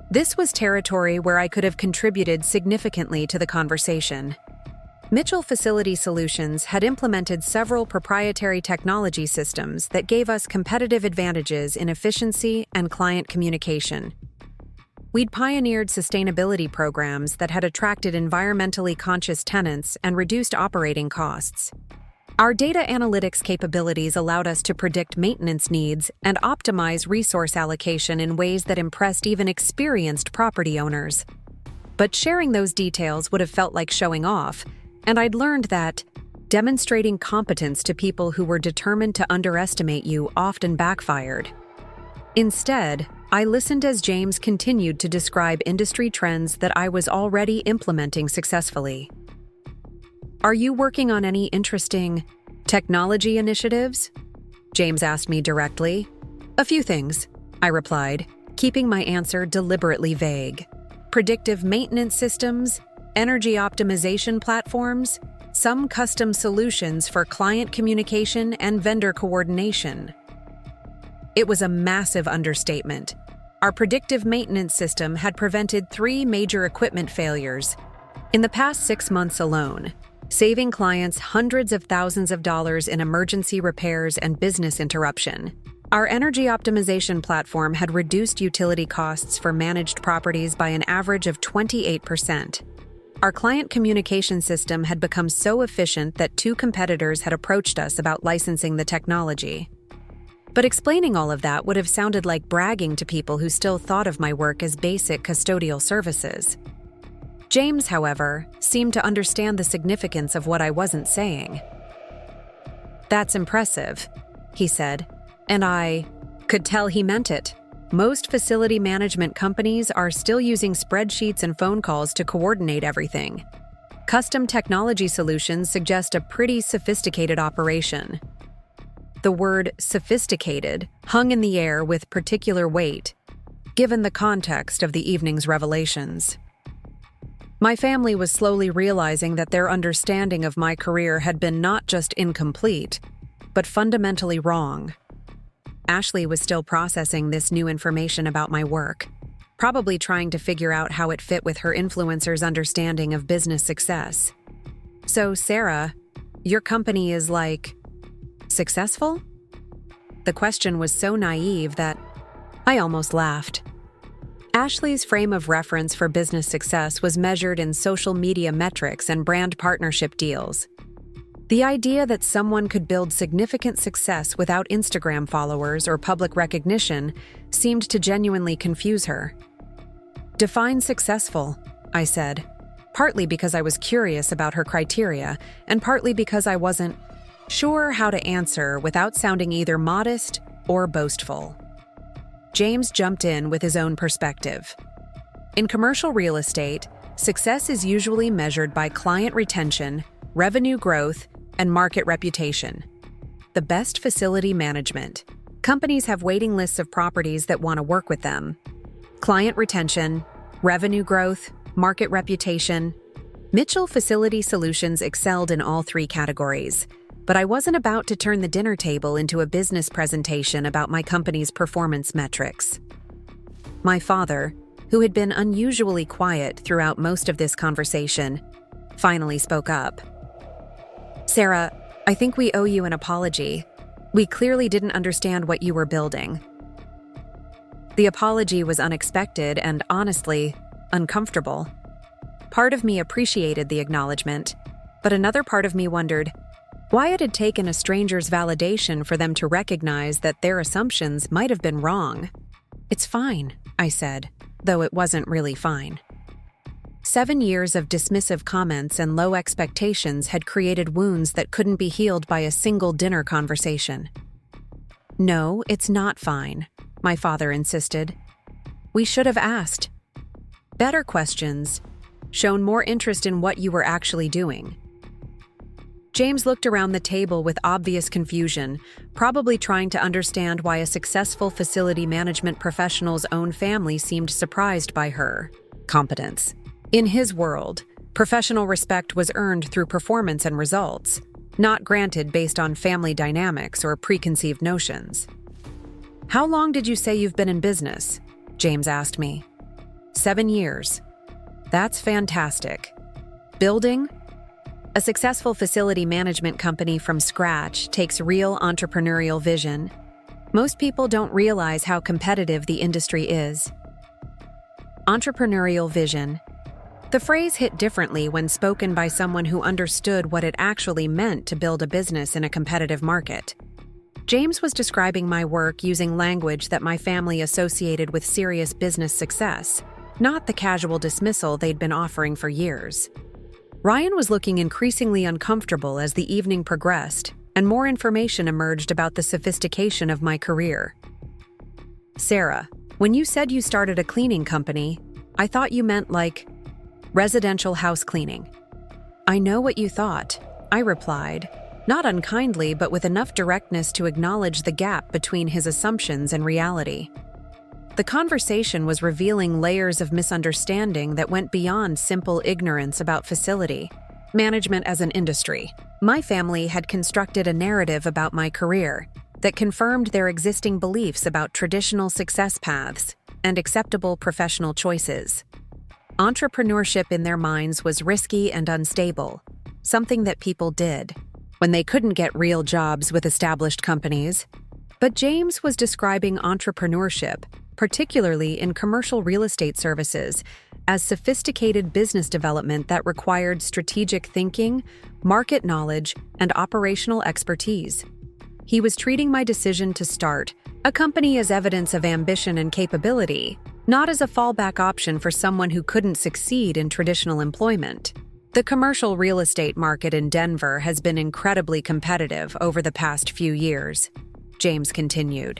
This was territory where I could have contributed significantly to the conversation. Mitchell Facility Solutions had implemented several proprietary technology systems that gave us competitive advantages in efficiency and client communication. We'd pioneered sustainability programs that had attracted environmentally conscious tenants and reduced operating costs. Our data analytics capabilities allowed us to predict maintenance needs and optimize resource allocation in ways that impressed even experienced property owners. But sharing those details would have felt like showing off, and I'd learned that demonstrating competence to people who were determined to underestimate you often backfired. Instead, I listened as James continued to describe industry trends that I was already implementing successfully. "Are you working on any interesting technology initiatives?" James asked me directly. "A few things," I replied, keeping my answer deliberately vague. "Predictive maintenance systems, energy optimization platforms, some custom solutions for client communication and vendor coordination." It was a massive understatement. Our predictive maintenance system had prevented 3 major equipment failures in the past 6 months alone. saving clients hundreds of thousands of dollars in emergency repairs and business interruption. Our energy optimization platform had reduced utility costs for managed properties by an average of 28%. Our client communication system had become so efficient that 2 competitors had approached us about licensing the technology. But explaining all of that would have sounded like bragging to people who still thought of my work as basic custodial services. James, however, seemed to understand the significance of what I wasn't saying. "That's impressive," he said, and I could tell he meant it. Most facility management companies are still using spreadsheets and phone calls to coordinate everything. Custom technology solutions suggest a pretty sophisticated operation. The word sophisticated hung in the air with particular weight, given the context of the evening's revelations. My family was slowly realizing that their understanding of my career had been not just incomplete, but fundamentally wrong. Ashley was still processing this new information about my work, probably trying to figure out how it fit with her influencer's understanding of business success. "So, Sarah, your company is successful?" The question was so naive that I almost laughed. Ashley's frame of reference for business success was measured in social media metrics and brand partnership deals. The idea that someone could build significant success without Instagram followers or public recognition seemed to genuinely confuse her. "Define successful," I said, partly because I was curious about her criteria and partly because I wasn't sure how to answer without sounding either modest or boastful. James jumped in with his own perspective. In commercial real estate, success is usually measured by client retention, revenue growth, and market reputation. The best facility management. Companies have waiting lists of properties that want to work with them. Client retention, revenue growth, market reputation. Mitchell Facility Solutions excelled in all 3 categories, but I wasn't about to turn the dinner table into a business presentation about my company's performance metrics. My father, who had been unusually quiet throughout most of this conversation, finally spoke up. "Sarah, I think we owe you an apology. We clearly didn't understand what you were building." The apology was unexpected and, honestly, uncomfortable. Part of me appreciated the acknowledgement, but another part of me wondered why it had taken a stranger's validation for them to recognize that their assumptions might have been wrong. "It's fine," I said, though it wasn't really fine. 7 years of dismissive comments and low expectations had created wounds that couldn't be healed by a single dinner conversation. "No, it's not fine," my father insisted. "We should have asked better questions, shown more interest in what you were actually doing." James looked around the table with obvious confusion, probably trying to understand why a successful facility management professional's own family seemed surprised by her competence. In his world, professional respect was earned through performance and results, not granted based on family dynamics or preconceived notions. "How long did you say you've been in business?" James asked me. 7 years. "That's fantastic. Building?" A successful facility management company from scratch takes real entrepreneurial vision. Most people don't realize how competitive the industry is. Entrepreneurial vision. The phrase hit differently when spoken by someone who understood what it actually meant to build a business in a competitive market. James was describing my work using language that my family associated with serious business success, not the casual dismissal they'd been offering for years. Ryan was looking increasingly uncomfortable as the evening progressed, and more information emerged about the sophistication of my career. "Sarah, when you said you started a cleaning company, I thought you meant residential house cleaning." "I know what you thought," I replied, not unkindly but with enough directness to acknowledge the gap between his assumptions and reality. The conversation was revealing layers of misunderstanding that went beyond simple ignorance about facility management as an industry. My family had constructed a narrative about my career that confirmed their existing beliefs about traditional success paths and acceptable professional choices. Entrepreneurship in their minds was risky and unstable, something that people did when they couldn't get real jobs with established companies. But James was describing entrepreneurship, particularly in commercial real estate services, as sophisticated business development that required strategic thinking, market knowledge, and operational expertise. He was treating my decision to start a company as evidence of ambition and capability, not as a fallback option for someone who couldn't succeed in traditional employment. The commercial real estate market in Denver has been incredibly competitive over the past few years, James continued.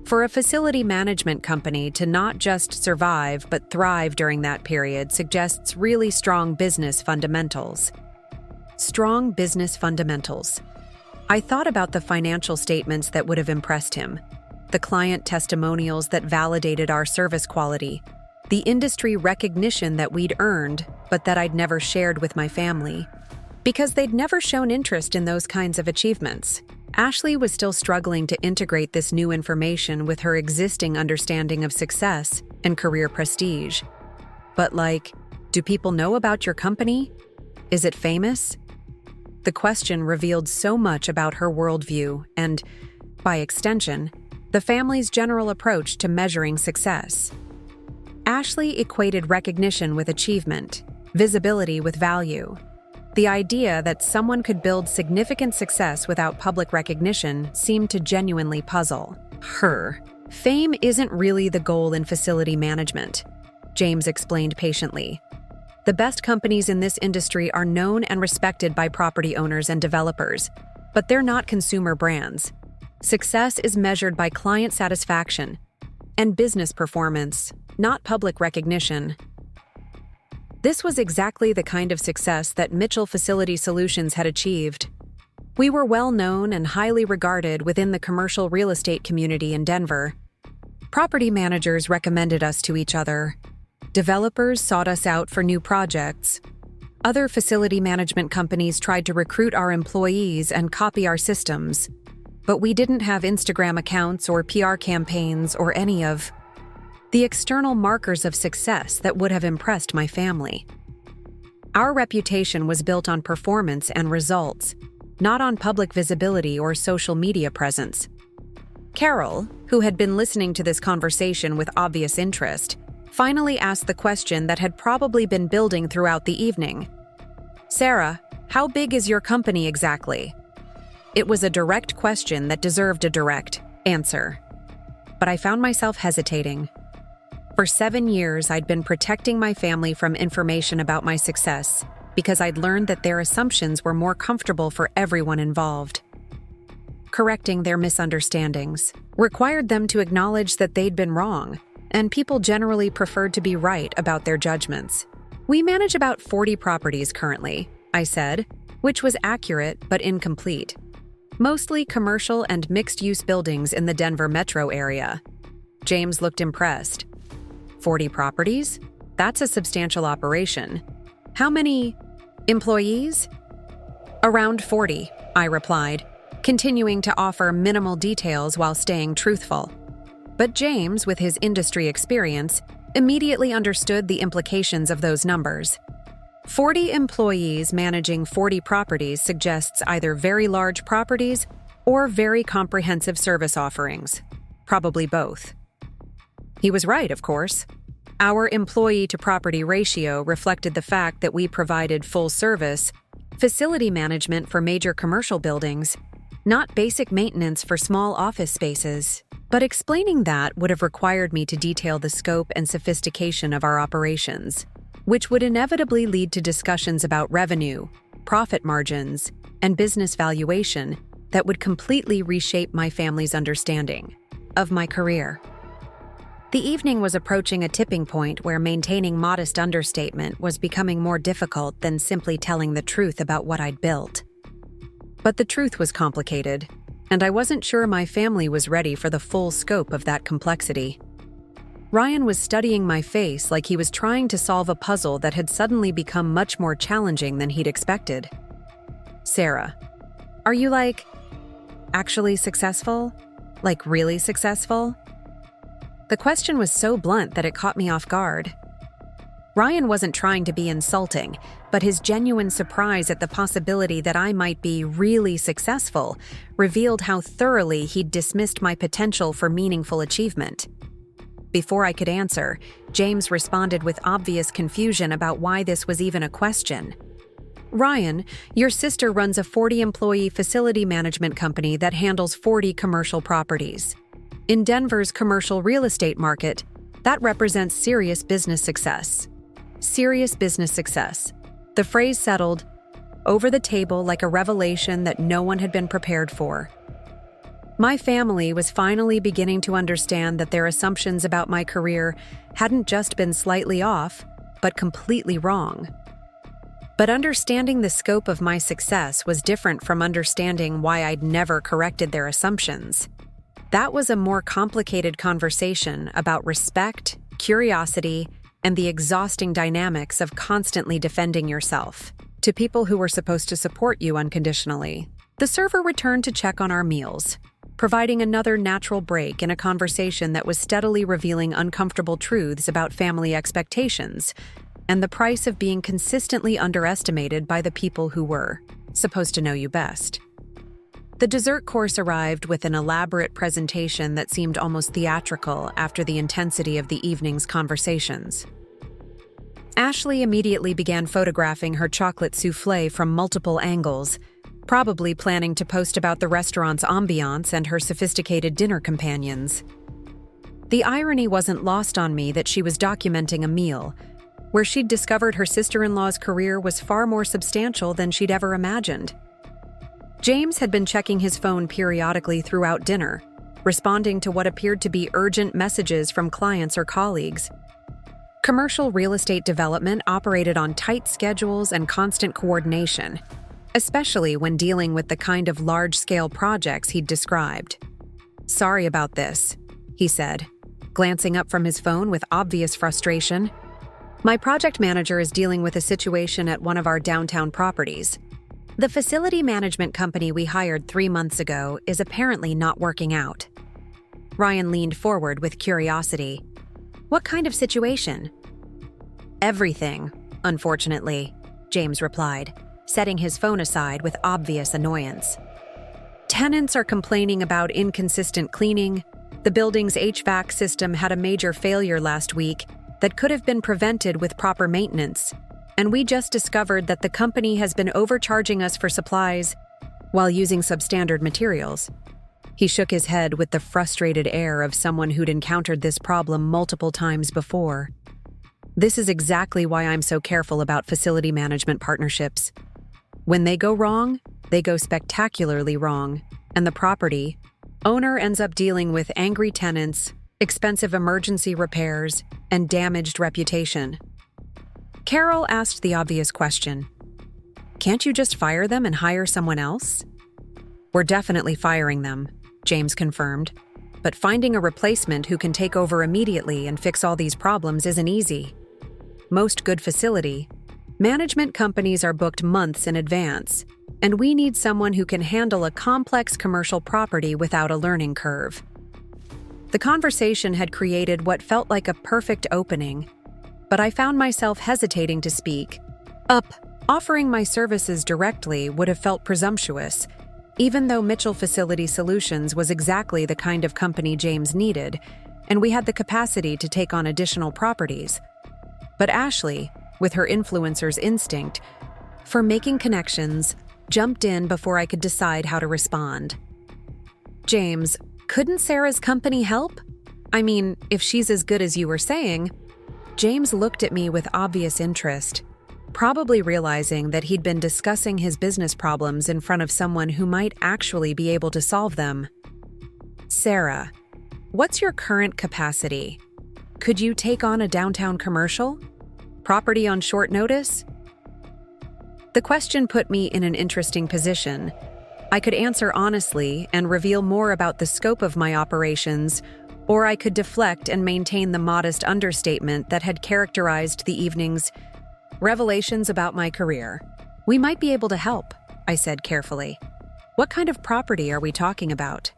For a facility management company to not just survive but thrive during that period suggests really strong business fundamentals. Strong business fundamentals. I thought about the financial statements that would have impressed him, the client testimonials that validated our service quality, the industry recognition that we'd earned but that I'd never shared with my family, because they'd never shown interest in those kinds of achievements. Ashley was still struggling to integrate this new information with her existing understanding of success and career prestige. But do people know about your company? Is it famous? The question revealed so much about her worldview and, by extension, the family's general approach to measuring success. Ashley equated recognition with achievement, visibility with value. The idea that someone could build significant success without public recognition seemed to genuinely puzzle her. Fame isn't really the goal in facility management, James explained patiently. The best companies in this industry are known and respected by property owners and developers, but they're not consumer brands. Success is measured by client satisfaction and business performance, not public recognition. This was exactly the kind of success that Mitchell Facility Solutions had achieved. We were well known and highly regarded within the commercial real estate community in Denver. Property managers recommended us to each other. Developers sought us out for new projects. Other facility management companies tried to recruit our employees and copy our systems. But we didn't have Instagram accounts or PR campaigns or any of the external markers of success that would have impressed my family. Our reputation was built on performance and results, not on public visibility or social media presence. Carol, who had been listening to this conversation with obvious interest, finally asked the question that had probably been building throughout the evening. "Sarah, how big is your company exactly?" It was a direct question that deserved a direct answer. But I found myself hesitating. For 7 years, I'd been protecting my family from information about my success because I'd learned that their assumptions were more comfortable for everyone involved. Correcting their misunderstandings required them to acknowledge that they'd been wrong, and people generally preferred to be right about their judgments. "We manage about 40 properties currently," I said, which was accurate but incomplete. "Mostly commercial and mixed-use buildings in the Denver metro area." James looked impressed. 40 properties? That's a substantial operation. How many employees? "Around 40, I replied, continuing to offer minimal details while staying truthful. But James, with his industry experience, immediately understood the implications of those numbers. 40 employees managing 40 properties suggests either very large properties or very comprehensive service offerings. Probably both. He was right, of course. Our employee-to-property ratio reflected the fact that we provided full-service facility management for major commercial buildings, not basic maintenance for small office spaces. But explaining that would have required me to detail the scope and sophistication of our operations, which would inevitably lead to discussions about revenue, profit margins, and business valuation that would completely reshape my family's understanding of my career. The evening was approaching a tipping point where maintaining modest understatement was becoming more difficult than simply telling the truth about what I'd built. But the truth was complicated, and I wasn't sure my family was ready for the full scope of that complexity. Ryan was studying my face like he was trying to solve a puzzle that had suddenly become much more challenging than he'd expected. "Sarah, are you actually successful? Really successful?" The question was so blunt that it caught me off guard. Ryan wasn't trying to be insulting, but his genuine surprise at the possibility that I might be really successful revealed how thoroughly he'd dismissed my potential for meaningful achievement. Before I could answer, James responded with obvious confusion about why this was even a question. "Ryan, your sister runs a 40-employee facility management company that handles 40 commercial properties. In Denver's commercial real estate market, that represents serious business success." Serious business success. The phrase settled over the table like a revelation that no one had been prepared for. My family was finally beginning to understand that their assumptions about my career hadn't just been slightly off, but completely wrong. But understanding the scope of my success was different from understanding why I'd never corrected their assumptions. That was a more complicated conversation about respect, curiosity, and the exhausting dynamics of constantly defending yourself to people who were supposed to support you unconditionally. The server returned to check on our meals, providing another natural break in a conversation that was steadily revealing uncomfortable truths about family expectations and the price of being consistently underestimated by the people who were supposed to know you best. The dessert course arrived with an elaborate presentation that seemed almost theatrical after the intensity of the evening's conversations. Ashley immediately began photographing her chocolate souffle from multiple angles, probably planning to post about the restaurant's ambiance and her sophisticated dinner companions. The irony wasn't lost on me that she was documenting a meal where she'd discovered her sister-in-law's career was far more substantial than she'd ever imagined. James had been checking his phone periodically throughout dinner, responding to what appeared to be urgent messages from clients or colleagues. Commercial real estate development operated on tight schedules and constant coordination, especially when dealing with the kind of large-scale projects he'd described. "Sorry about this," he said, glancing up from his phone with obvious frustration. "My project manager is dealing with a situation at one of our downtown properties. The facility management company we hired 3 months ago is apparently not working out." Ryan leaned forward with curiosity. "What kind of situation?" "Everything, unfortunately," James replied, setting his phone aside with obvious annoyance. "Tenants are complaining about inconsistent cleaning. The building's HVAC system had a major failure last week that could have been prevented with proper maintenance. And we just discovered that the company has been overcharging us for supplies while using substandard materials." He shook his head with the frustrated air of someone who'd encountered this problem multiple times before. "This is exactly why I'm so careful about facility management partnerships. When they go wrong, they go spectacularly wrong, and the property owner ends up dealing with angry tenants, expensive emergency repairs, and damaged reputation." Carol asked the obvious question. "Can't you just fire them and hire someone else?" "We're definitely firing them," James confirmed. "But finding a replacement who can take over immediately and fix all these problems isn't easy. Most good facility management companies are booked months in advance, and we need someone who can handle a complex commercial property without a learning curve." The conversation had created what felt like a perfect opening, but I found myself hesitating to speak up. Offering my services directly would have felt presumptuous, even though Mitchell Facility Solutions was exactly the kind of company James needed, and we had the capacity to take on additional properties. But Ashley, with her influencer's instinct for making connections, jumped in before I could decide how to respond. "James, couldn't Sarah's company help? I mean, if she's as good as you were saying." James looked at me with obvious interest, probably realizing that he'd been discussing his business problems in front of someone who might actually be able to solve them. "Sarah, what's your current capacity? Could you take on a downtown commercial property on short notice?" The question put me in an interesting position. I could answer honestly and reveal more about the scope of my operations, or I could deflect and maintain the modest understatement that had characterized the evening's revelations about my career. "We might be able to help," I said carefully. "What kind of property are we talking about?"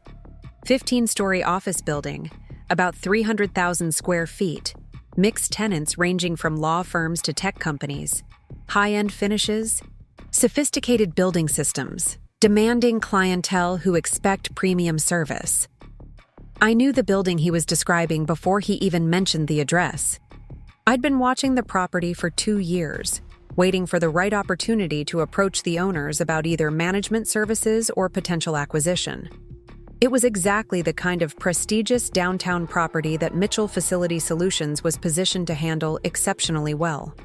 15-story office building, about 300,000 square feet, mixed tenants ranging from law firms to tech companies, high-end finishes, sophisticated building systems, demanding clientele who expect premium service. I knew the building he was describing before he even mentioned the address. I'd been watching the property for 2 years, waiting for the right opportunity to approach the owners about either management services or potential acquisition. It was exactly the kind of prestigious downtown property that Mitchell Facility Solutions was positioned to handle exceptionally well.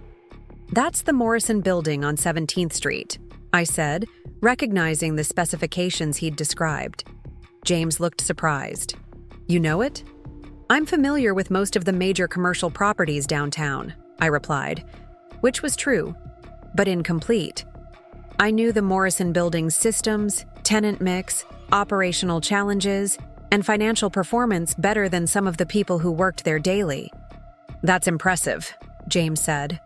"That's the Morrison Building on 17th Street, I said, recognizing the specifications he'd described. James looked surprised. "You know it?" "I'm familiar with most of the major commercial properties downtown," I replied, which was true, but incomplete. I knew the Morrison Building's systems, tenant mix, operational challenges, and financial performance better than some of the people who worked there daily. "That's impressive," James said.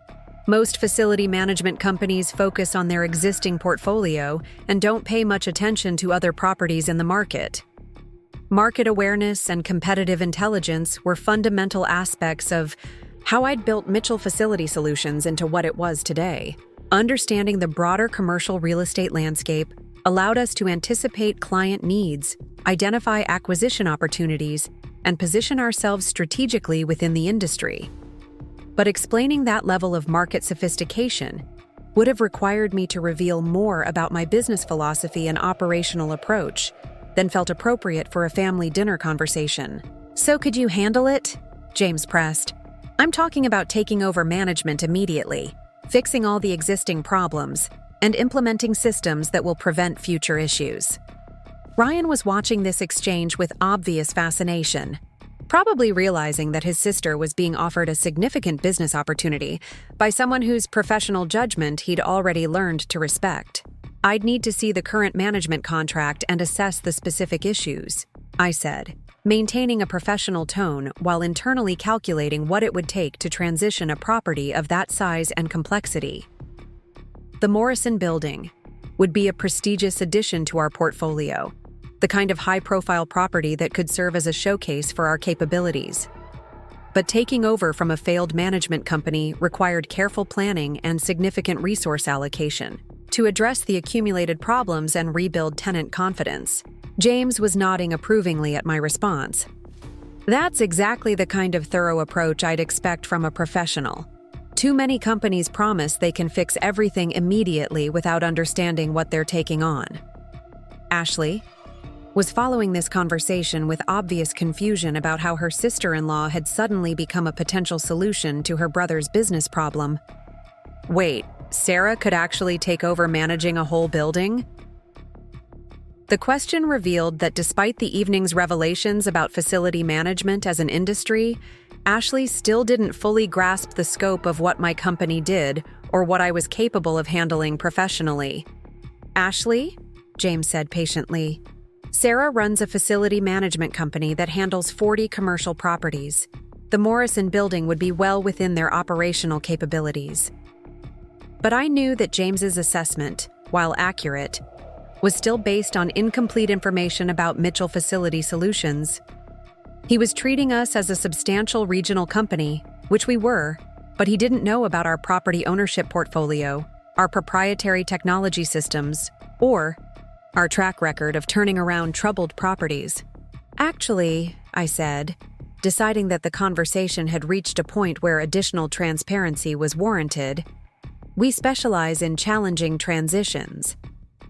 "Most facility management companies focus on their existing portfolio and don't pay much attention to other properties in the market." Market awareness and competitive intelligence were fundamental aspects of how I'd built Mitchell Facility Solutions into what it was today. Understanding the broader commercial real estate landscape allowed us to anticipate client needs, identify acquisition opportunities, and position ourselves strategically within the industry. But explaining that level of market sophistication would have required me to reveal more about my business philosophy and operational approach than felt appropriate for a family dinner conversation. "So could you handle it?" James pressed. "I'm talking about taking over management immediately, fixing all the existing problems, and implementing systems that will prevent future issues." Ryan was watching this exchange with obvious fascination, probably realizing that his sister was being offered a significant business opportunity by someone whose professional judgment he'd already learned to respect. "I'd need to see the current management contract and assess the specific issues," I said, maintaining a professional tone while internally calculating what it would take to transition a property of that size and complexity. The Morrison Building would be a prestigious addition to our portfolio, the kind of high-profile property that could serve as a showcase for our capabilities. But taking over from a failed management company required careful planning and significant resource allocation to address the accumulated problems and rebuild tenant confidence. James was nodding approvingly at my response. That's exactly the kind of thorough approach I'd expect from a professional. Too many companies promise they can fix everything immediately without understanding what they're taking on. Ashley was following this conversation with obvious confusion about how her sister-in-law had suddenly become a potential solution to her brother's business problem. "Wait, Sarah could actually take over managing a whole building?" The question revealed that despite the evening's revelations about facility management as an industry, Ashley still didn't fully grasp the scope of what my company did or what I was capable of handling professionally. "Ashley," James said patiently, "Sarah runs a facility management company that handles 40 commercial properties. The Morrison Building would be well within their operational capabilities." But I knew that James's assessment, while accurate, was still based on incomplete information about Mitchell Facility Solutions. He was treating us as a substantial regional company, which we were, but he didn't know about our property ownership portfolio, our proprietary technology systems, or our track record of turning around troubled properties. "Actually," I said, deciding that the conversation had reached a point where additional transparency was warranted, "we specialize in challenging transitions.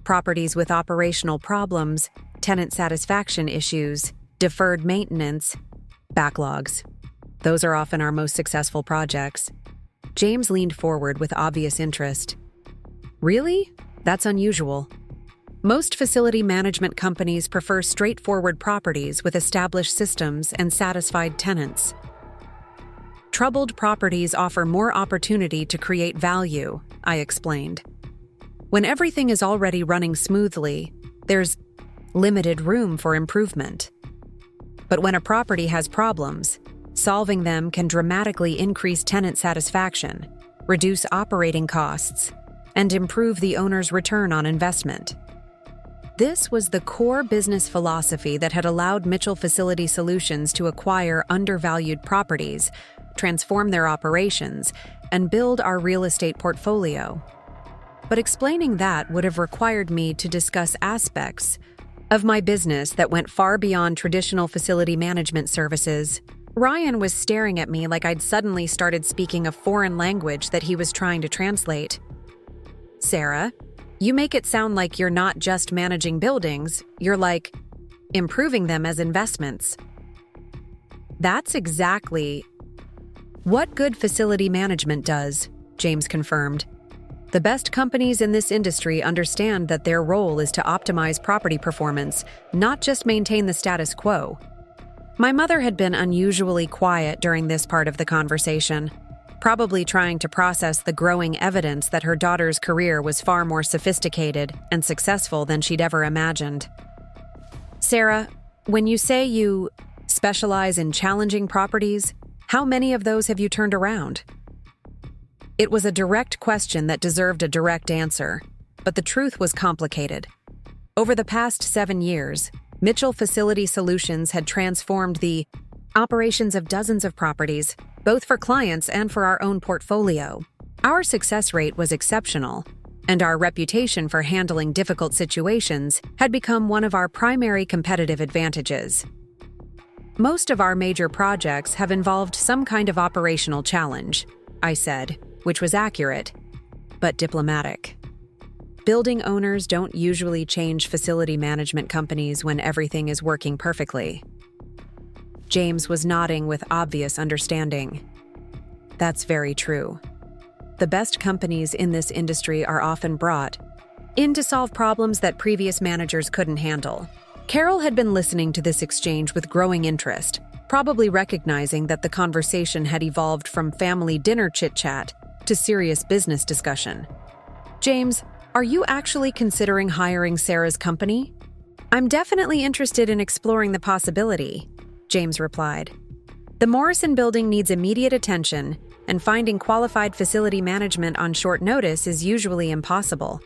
Properties with operational problems, tenant satisfaction issues, deferred maintenance, backlogs. Those are often our most successful projects." James leaned forward with obvious interest. "Really? That's unusual. Most facility management companies prefer straightforward properties with established systems and satisfied tenants. Troubled properties offer more opportunity to create value," I explained. "When everything is already running smoothly, there's limited room for improvement. But when a property has problems, solving them can dramatically increase tenant satisfaction, reduce operating costs, and improve the owner's return on investment." This was the core business philosophy that had allowed Mitchell Facility Solutions to acquire undervalued properties transform their operations, and build our real estate portfolio. But explaining that would have required me to discuss aspects of my business that went far beyond traditional facility management services. Ryan was staring at me like I'd suddenly started speaking a foreign language that he was trying to translate. Sarah, you make it sound like you're not just managing buildings, you're like improving them as investments. That's exactly what good facility management does, James confirmed. The best companies in this industry understand that their role is to optimize property performance, not just maintain the status quo. My mother had been unusually quiet during this part of the conversation, probably trying to process the growing evidence that her daughter's career was far more sophisticated and successful than she'd ever imagined. Sarah, when you say you specialize in challenging properties, how many of those have you turned around? It was a direct question that deserved a direct answer, but the truth was complicated. Over the past 7 years, Mitchell Facility Solutions had transformed the operations of dozens of properties, both for clients and for our own portfolio. Our success rate was exceptional, and our reputation for handling difficult situations had become one of our primary competitive advantages. Most of our major projects have involved some kind of operational challenge, I said, which was accurate, but diplomatic. Building owners don't usually change facility management companies when everything is working perfectly. James was nodding with obvious understanding. That's very true. The best companies in this industry are often brought in to solve problems that previous managers couldn't handle. Carol had been listening to this exchange with growing interest, probably recognizing that the conversation had evolved from family dinner chit-chat to serious business discussion. James, are you actually considering hiring Sarah's company? I'm definitely interested in exploring the possibility, James replied. The Morrison building needs immediate attention, and finding qualified facility management on short notice is usually impossible.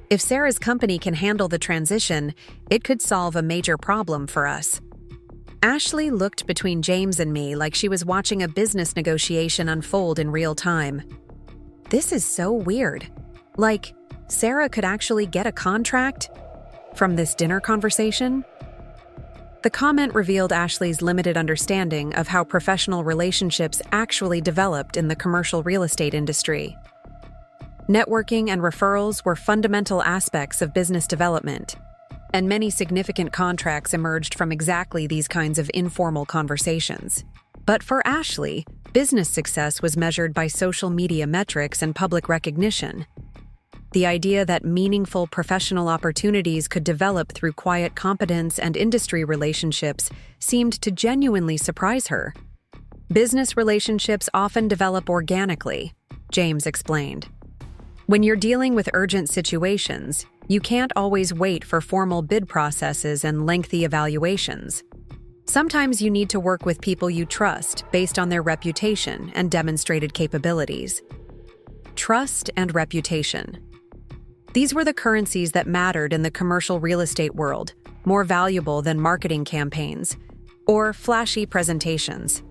If Sarah's company can handle the transition, it could solve a major problem for us. Ashley looked between James and me like she was watching a business negotiation unfold in real time. This is so weird. Like, Sarah could actually get a contract from this dinner conversation? The comment revealed Ashley's limited understanding of how professional relationships actually developed in the commercial real estate industry. Networking and referrals were fundamental aspects of business development, and many significant contracts emerged from exactly these kinds of informal conversations. But for Ashley, business success was measured by social media metrics and public recognition. The idea that meaningful professional opportunities could develop through quiet competence and industry relationships seemed to genuinely surprise her. Business relationships often develop organically, James explained. When you're dealing with urgent situations, you can't always wait for formal bid processes and lengthy evaluations. Sometimes you need to work with people you trust based on their reputation and demonstrated capabilities. Trust and reputation. These were the currencies that mattered in the commercial real estate world, more valuable than marketing campaigns or flashy presentations.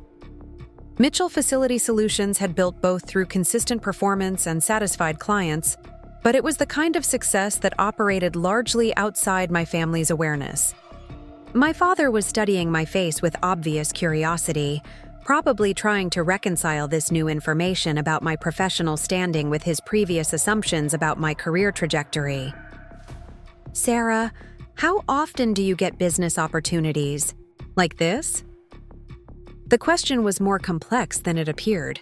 Mitchell Facility Solutions had built both through consistent performance and satisfied clients, but it was the kind of success that operated largely outside my family's awareness. My father was studying my face with obvious curiosity, probably trying to reconcile this new information about my professional standing with his previous assumptions about my career trajectory. Sarah, how often do you get business opportunities? Like this? The question was more complex than it appeared.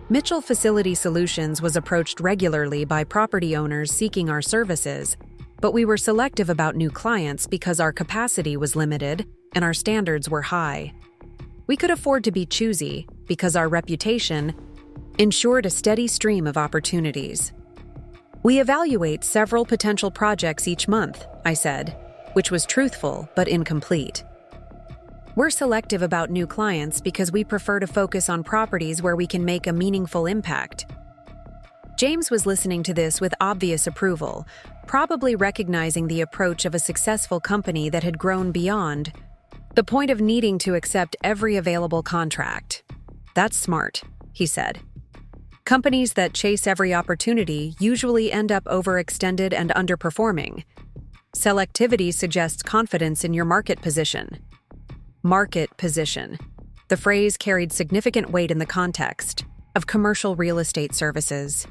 Mitchell Facility Solutions was approached regularly by property owners seeking our services, but we were selective about new clients because our capacity was limited and our standards were high. We could afford to be choosy because our reputation ensured a steady stream of opportunities. We evaluate several potential projects each month, I said, which was truthful but incomplete. We're selective about new clients because we prefer to focus on properties where we can make a meaningful impact. James was listening to this with obvious approval, probably recognizing the approach of a successful company that had grown beyond the point of needing to accept every available contract. That's smart, he said. Companies that chase every opportunity usually end up overextended and underperforming. Selectivity suggests confidence in your market position. Market position. The phrase carried significant weight in the context of commercial real estate services.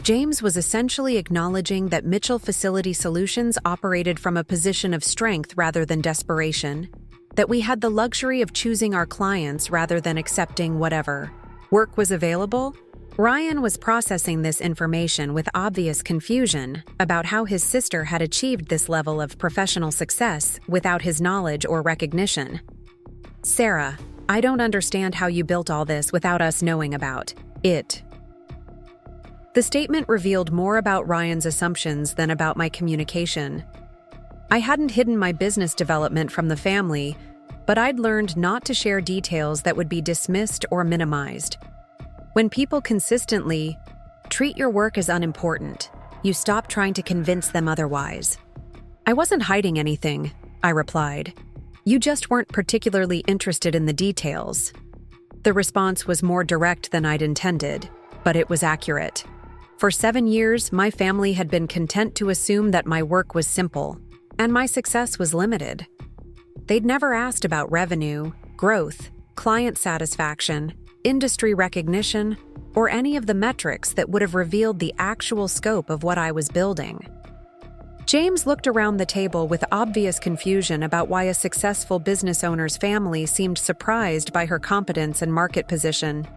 James was essentially acknowledging that Mitchell Facility Solutions operated from a position of strength rather than desperation, that we had the luxury of choosing our clients rather than accepting whatever work was available. Ryan was processing this information with obvious confusion about how his sister had achieved this level of professional success without his knowledge or recognition. "Sarah, I don't understand how you built all this without us knowing about it." The statement revealed more about Ryan's assumptions than about my communication. I hadn't hidden my business development from the family, but I'd learned not to share details that would be dismissed or minimized. When people consistently treat your work as unimportant, you stop trying to convince them otherwise. "I wasn't hiding anything," I replied. "You just weren't particularly interested in the details." The response was more direct than I'd intended, but it was accurate. For 7 years, my family had been content to assume that my work was simple, and my success was limited. They'd never asked about revenue, growth, client satisfaction, industry recognition, or any of the metrics that would have revealed the actual scope of what I was building. James looked around the table with obvious confusion about why a successful business owner's family seemed surprised by her competence and market position.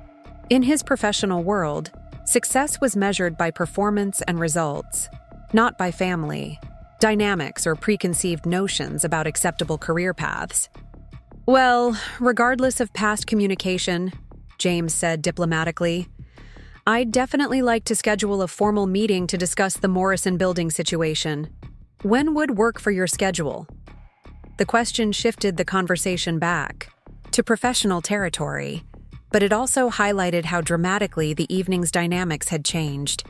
In his professional world, success was measured by performance and results, not by family dynamics or preconceived notions about acceptable career paths. "Well, regardless of past communication," James said diplomatically, "I'd definitely like to schedule a formal meeting to discuss the Morrison building situation. When would work for your schedule?" The question shifted the conversation back to professional territory, but it also highlighted how dramatically the evening's dynamics had changed.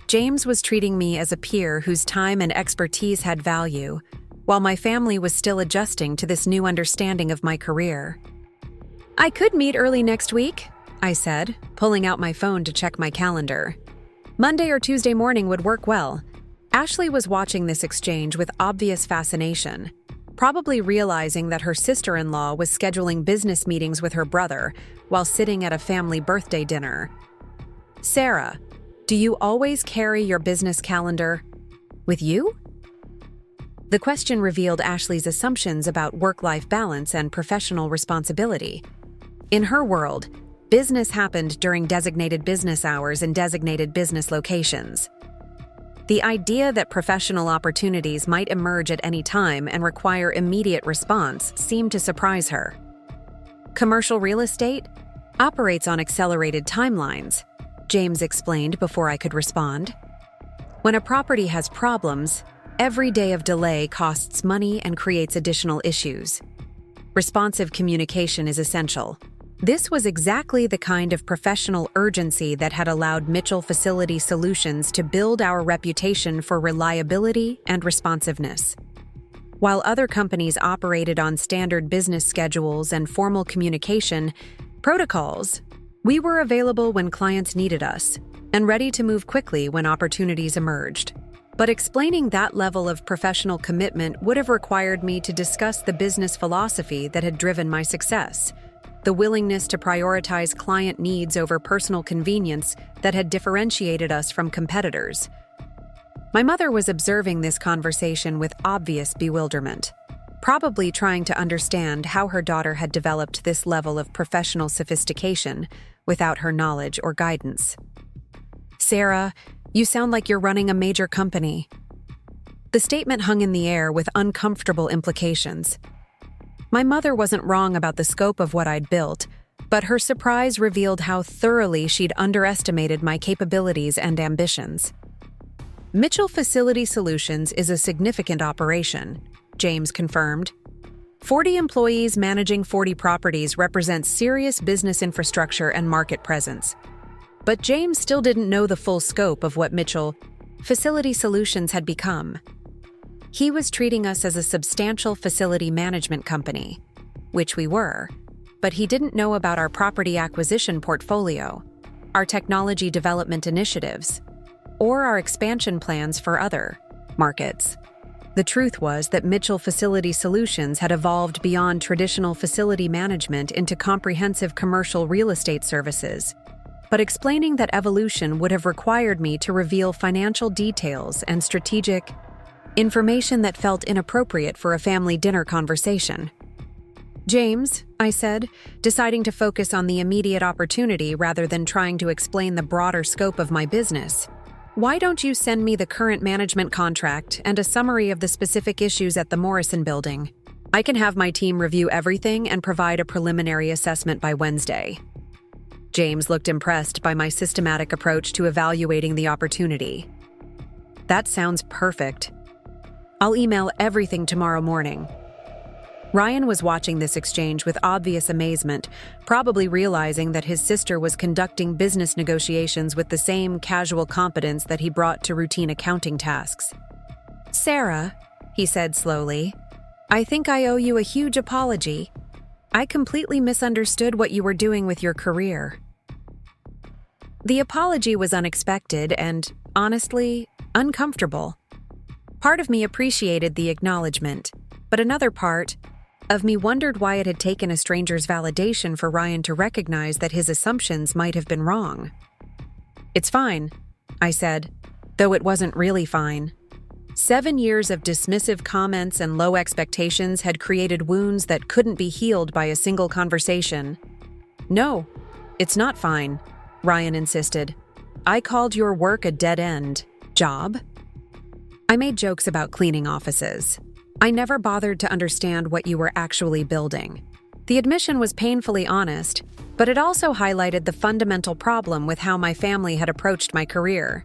James was treating me as a peer whose time and expertise had value, while my family was still adjusting to this new understanding of my career. "I could meet early next week," I said, pulling out my phone to check my calendar. "Monday or Tuesday morning would work well." Ashley was watching this exchange with obvious fascination, probably realizing that her sister-in-law was scheduling business meetings with her brother while sitting at a family birthday dinner. "Sarah, do you always carry your business calendar with you?" The question revealed Ashley's assumptions about work-life balance and professional responsibility. In her world, business happened during designated business hours in designated business locations. The idea that professional opportunities might emerge at any time and require immediate response seemed to surprise her. "Commercial real estate operates on accelerated timelines," James explained before I could respond. "When a property has problems, every day of delay costs money and creates additional issues. Responsive communication is essential." This was exactly the kind of professional urgency that had allowed Mitchell Facility Solutions to build our reputation for reliability and responsiveness. While other companies operated on standard business schedules and formal communication protocols, we were available when clients needed us and ready to move quickly when opportunities emerged. But explaining that level of professional commitment would have required me to discuss the business philosophy that had driven my success, the willingness to prioritize client needs over personal convenience that had differentiated us from competitors. My mother was observing this conversation with obvious bewilderment, probably trying to understand how her daughter had developed this level of professional sophistication without her knowledge or guidance. "Sarah, you sound like you're running a major company." The statement hung in the air with uncomfortable implications. My mother wasn't wrong about the scope of what I'd built, but her surprise revealed how thoroughly she'd underestimated my capabilities and ambitions. "Mitchell Facility Solutions is a significant operation," James confirmed. 40 employees managing 40 properties represents serious business infrastructure and market presence. But James still didn't know the full scope of what Mitchell Facility Solutions had become. He was treating us as a substantial facility management company, which we were, but he didn't know about our property acquisition portfolio, our technology development initiatives, or our expansion plans for other markets. The truth was that Mitchell Facility Solutions had evolved beyond traditional facility management into comprehensive commercial real estate services. But explaining that evolution would have required me to reveal financial details and strategic information that felt inappropriate for a family dinner conversation. "James," I said, deciding to focus on the immediate opportunity rather than trying to explain the broader scope of my business, "why don't you send me the current management contract and a summary of the specific issues at the Morrison building? I can have my team review everything and provide a preliminary assessment by Wednesday." James looked impressed by my systematic approach to evaluating the opportunity. "That sounds perfect. I'll email everything tomorrow morning." Ryan was watching this exchange with obvious amazement, probably realizing that his sister was conducting business negotiations with the same casual competence that he brought to routine accounting tasks. "Sarah," he said slowly, "I think I owe you a huge apology. I completely misunderstood what you were doing with your career." The apology was unexpected and, honestly, uncomfortable. Part of me appreciated the acknowledgement, but another part of me wondered why it had taken a stranger's validation for Ryan to recognize that his assumptions might have been wrong. "It's fine," I said, though it wasn't really fine. 7 years of dismissive comments and low expectations had created wounds that couldn't be healed by a single conversation. "No, it's not fine," Ryan insisted. "I called your work a dead-end job." I made jokes about cleaning offices. I never bothered to understand what you were actually building. The admission was painfully honest, but it also highlighted the fundamental problem with how my family had approached my career.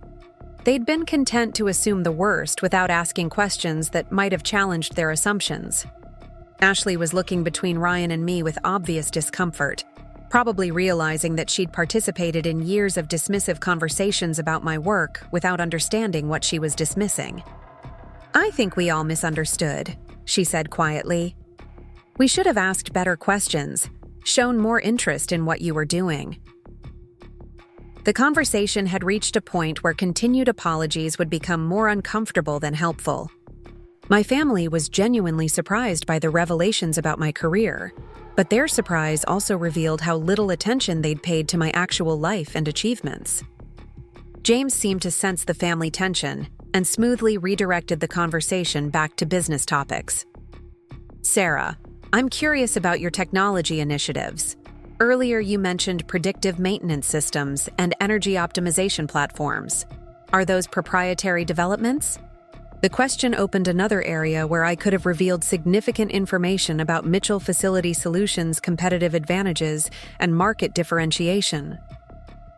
They'd been content to assume the worst without asking questions that might have challenged their assumptions. Ashley was looking between Ryan and me with obvious discomfort, probably realizing that she'd participated in years of dismissive conversations about my work without understanding what she was dismissing. "I think we all misunderstood," she said quietly. "We should have asked better questions, shown more interest in what you were doing." The conversation had reached a point where continued apologies would become more uncomfortable than helpful. My family was genuinely surprised by the revelations about my career, but their surprise also revealed how little attention they'd paid to my actual life and achievements. James seemed to sense the family tension and smoothly redirected the conversation back to business topics. "Sarah, I'm curious about your technology initiatives. Earlier you mentioned predictive maintenance systems and energy optimization platforms. Are those proprietary developments?" The question opened another area where I could have revealed significant information about Mitchell Facility Solutions' competitive advantages and market differentiation.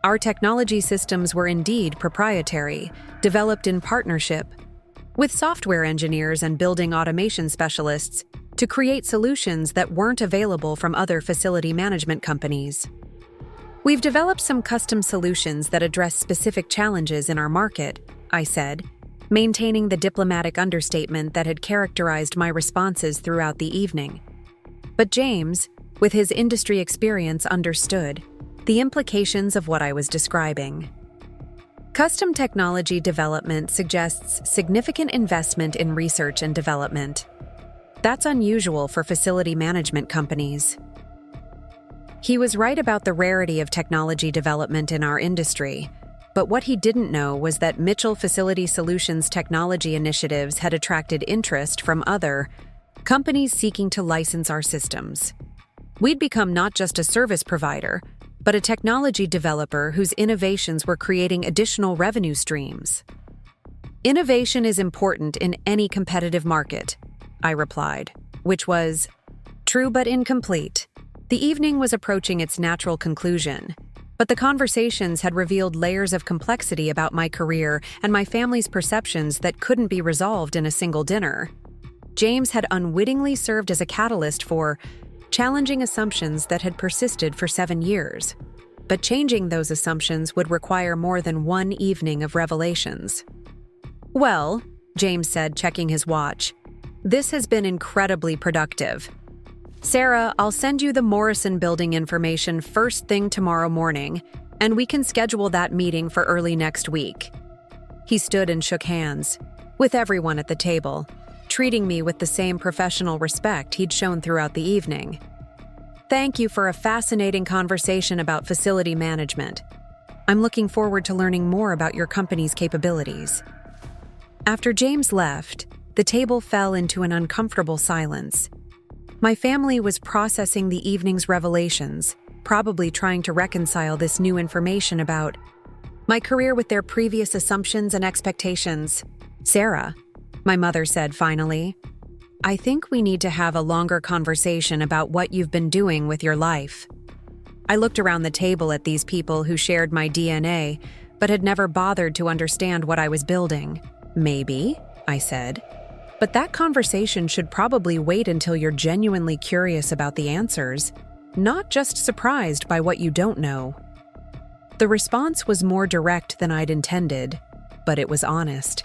Our technology systems were indeed proprietary, developed in partnership with software engineers and building automation specialists to create solutions that weren't available from other facility management companies. "We've developed some custom solutions that address specific challenges in our market," I said, maintaining the diplomatic understatement that had characterized my responses throughout the evening. But James, with his industry experience, understood the implications of what I was describing. Custom technology development suggests significant investment in research and development. That's unusual for facility management companies. He was right about the rarity of technology development in our industry, but what he didn't know was that Mitchell Facility Solutions technology initiatives had attracted interest from other companies seeking to license our systems. We'd become not just a service provider, but a technology developer whose innovations were creating additional revenue streams. "Innovation is important in any competitive market," I replied, which was true but incomplete. The evening was approaching its natural conclusion, but the conversations had revealed layers of complexity about my career and my family's perceptions that couldn't be resolved in a single dinner. James had unwittingly served as a catalyst for challenging assumptions that had persisted for 7 years. But changing those assumptions would require more than one evening of revelations. "Well," James said, checking his watch, "this has been incredibly productive. Sarah, I'll send you the Morrison building information first thing tomorrow morning, and we can schedule that meeting for early next week. He stood and shook hands, with everyone at the table, treating me with the same professional respect he'd shown throughout the evening. Thank you for a fascinating conversation about facility management. I'm looking forward to learning more about your company's capabilities. After James left, the table fell into an uncomfortable silence. My family was processing the evening's revelations, probably trying to reconcile this new information about my career with their previous assumptions and expectations. Sarah, my mother said finally, I think we need to have a longer conversation about what you've been doing with your life. I looked around the table at these people who shared my DNA, but had never bothered to understand what I was building. Maybe, I said. But that conversation should probably wait until you're genuinely curious about the answers, not just surprised by what you don't know. The response was more direct than I'd intended, but it was honest.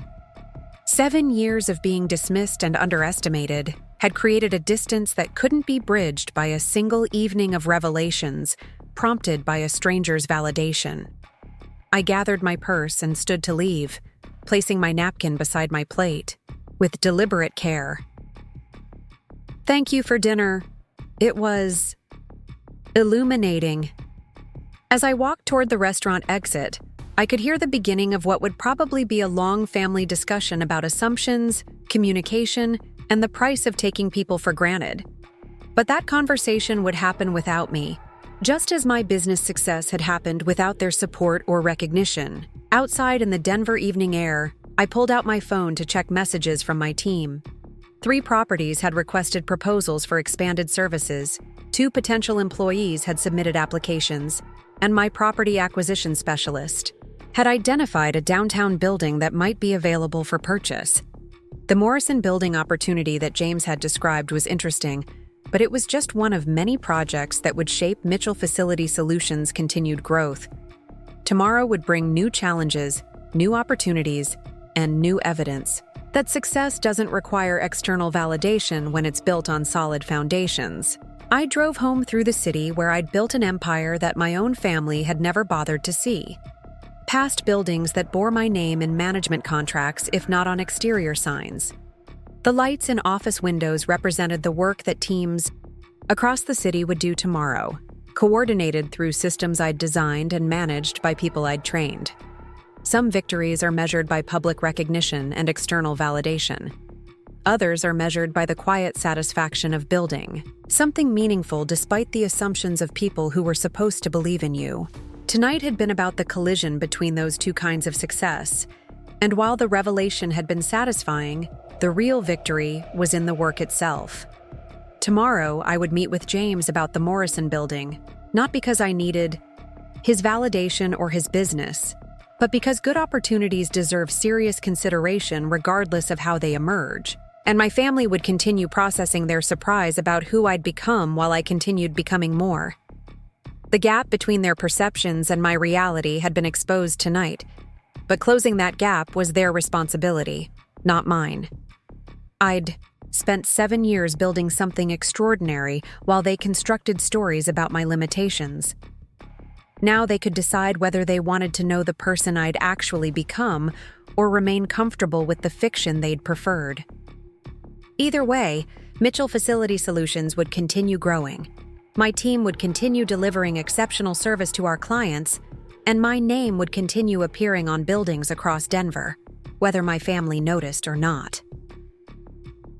7 years of being dismissed and underestimated had created a distance that couldn't be bridged by a single evening of revelations prompted by a stranger's validation. I gathered my purse and stood to leave, placing my napkin beside my plate, with deliberate care. Thank you for dinner. It was illuminating. As I walked toward the restaurant exit, I could hear the beginning of what would probably be a long family discussion about assumptions, communication, and the price of taking people for granted. But that conversation would happen without me, just as my business success had happened without their support or recognition. Outside in the Denver evening air, I pulled out my phone to check messages from my team. 3 properties had requested proposals for expanded services, 2 potential employees had submitted applications, and my property acquisition specialist had identified a downtown building that might be available for purchase. The Morrison building opportunity that James had described was interesting, but it was just one of many projects that would shape Mitchell Facility Solutions' continued growth. Tomorrow would bring new challenges, new opportunities, and new evidence that success doesn't require external validation when it's built on solid foundations. I drove home through the city where I'd built an empire that my own family had never bothered to see. Past buildings that bore my name in management contracts, if not on exterior signs. The lights in office windows represented the work that teams across the city would do tomorrow, coordinated through systems I'd designed and managed by people I'd trained. Some victories are measured by public recognition and external validation. Others are measured by the quiet satisfaction of building something meaningful despite the assumptions of people who were supposed to believe in you. Tonight had been about the collision between those 2 kinds of success, and while the revelation had been satisfying, the real victory was in the work itself. Tomorrow, I would meet with James about the Morrison building, not because I needed his validation or his business, but because good opportunities deserve serious consideration regardless of how they emerge. And my family would continue processing their surprise about who I'd become while I continued becoming more. The gap between their perceptions and my reality had been exposed tonight, but closing that gap was their responsibility, not mine. I'd spent 7 years building something extraordinary while they constructed stories about my limitations. Now they could decide whether they wanted to know the person I'd actually become or remain comfortable with the fiction they'd preferred. Either way, Mitchell Facility Solutions would continue growing. My team would continue delivering exceptional service to our clients, and my name would continue appearing on buildings across Denver, whether my family noticed or not.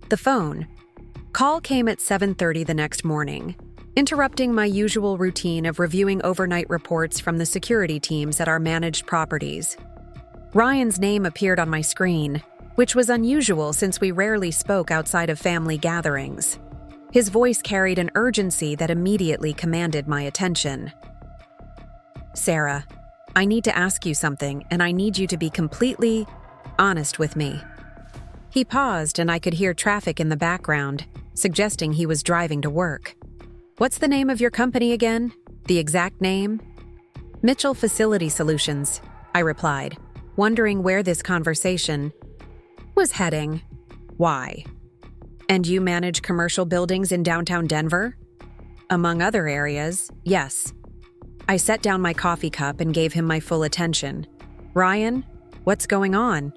The phone call came at 7:30 the next morning, interrupting my usual routine of reviewing overnight reports from the security teams at our managed properties. Ryan's name appeared on my screen, which was unusual since we rarely spoke outside of family gatherings. His voice carried an urgency that immediately commanded my attention. Sarah, I need to ask you something, and I need you to be completely honest with me. He paused, and I could hear traffic in the background, suggesting he was driving to work. What's the name of your company again? The exact name? Mitchell Facility Solutions, I replied, wondering where this conversation was heading. Why? And you manage commercial buildings in downtown Denver? Among other areas, yes. I set down my coffee cup and gave him my full attention. Ryan, what's going on?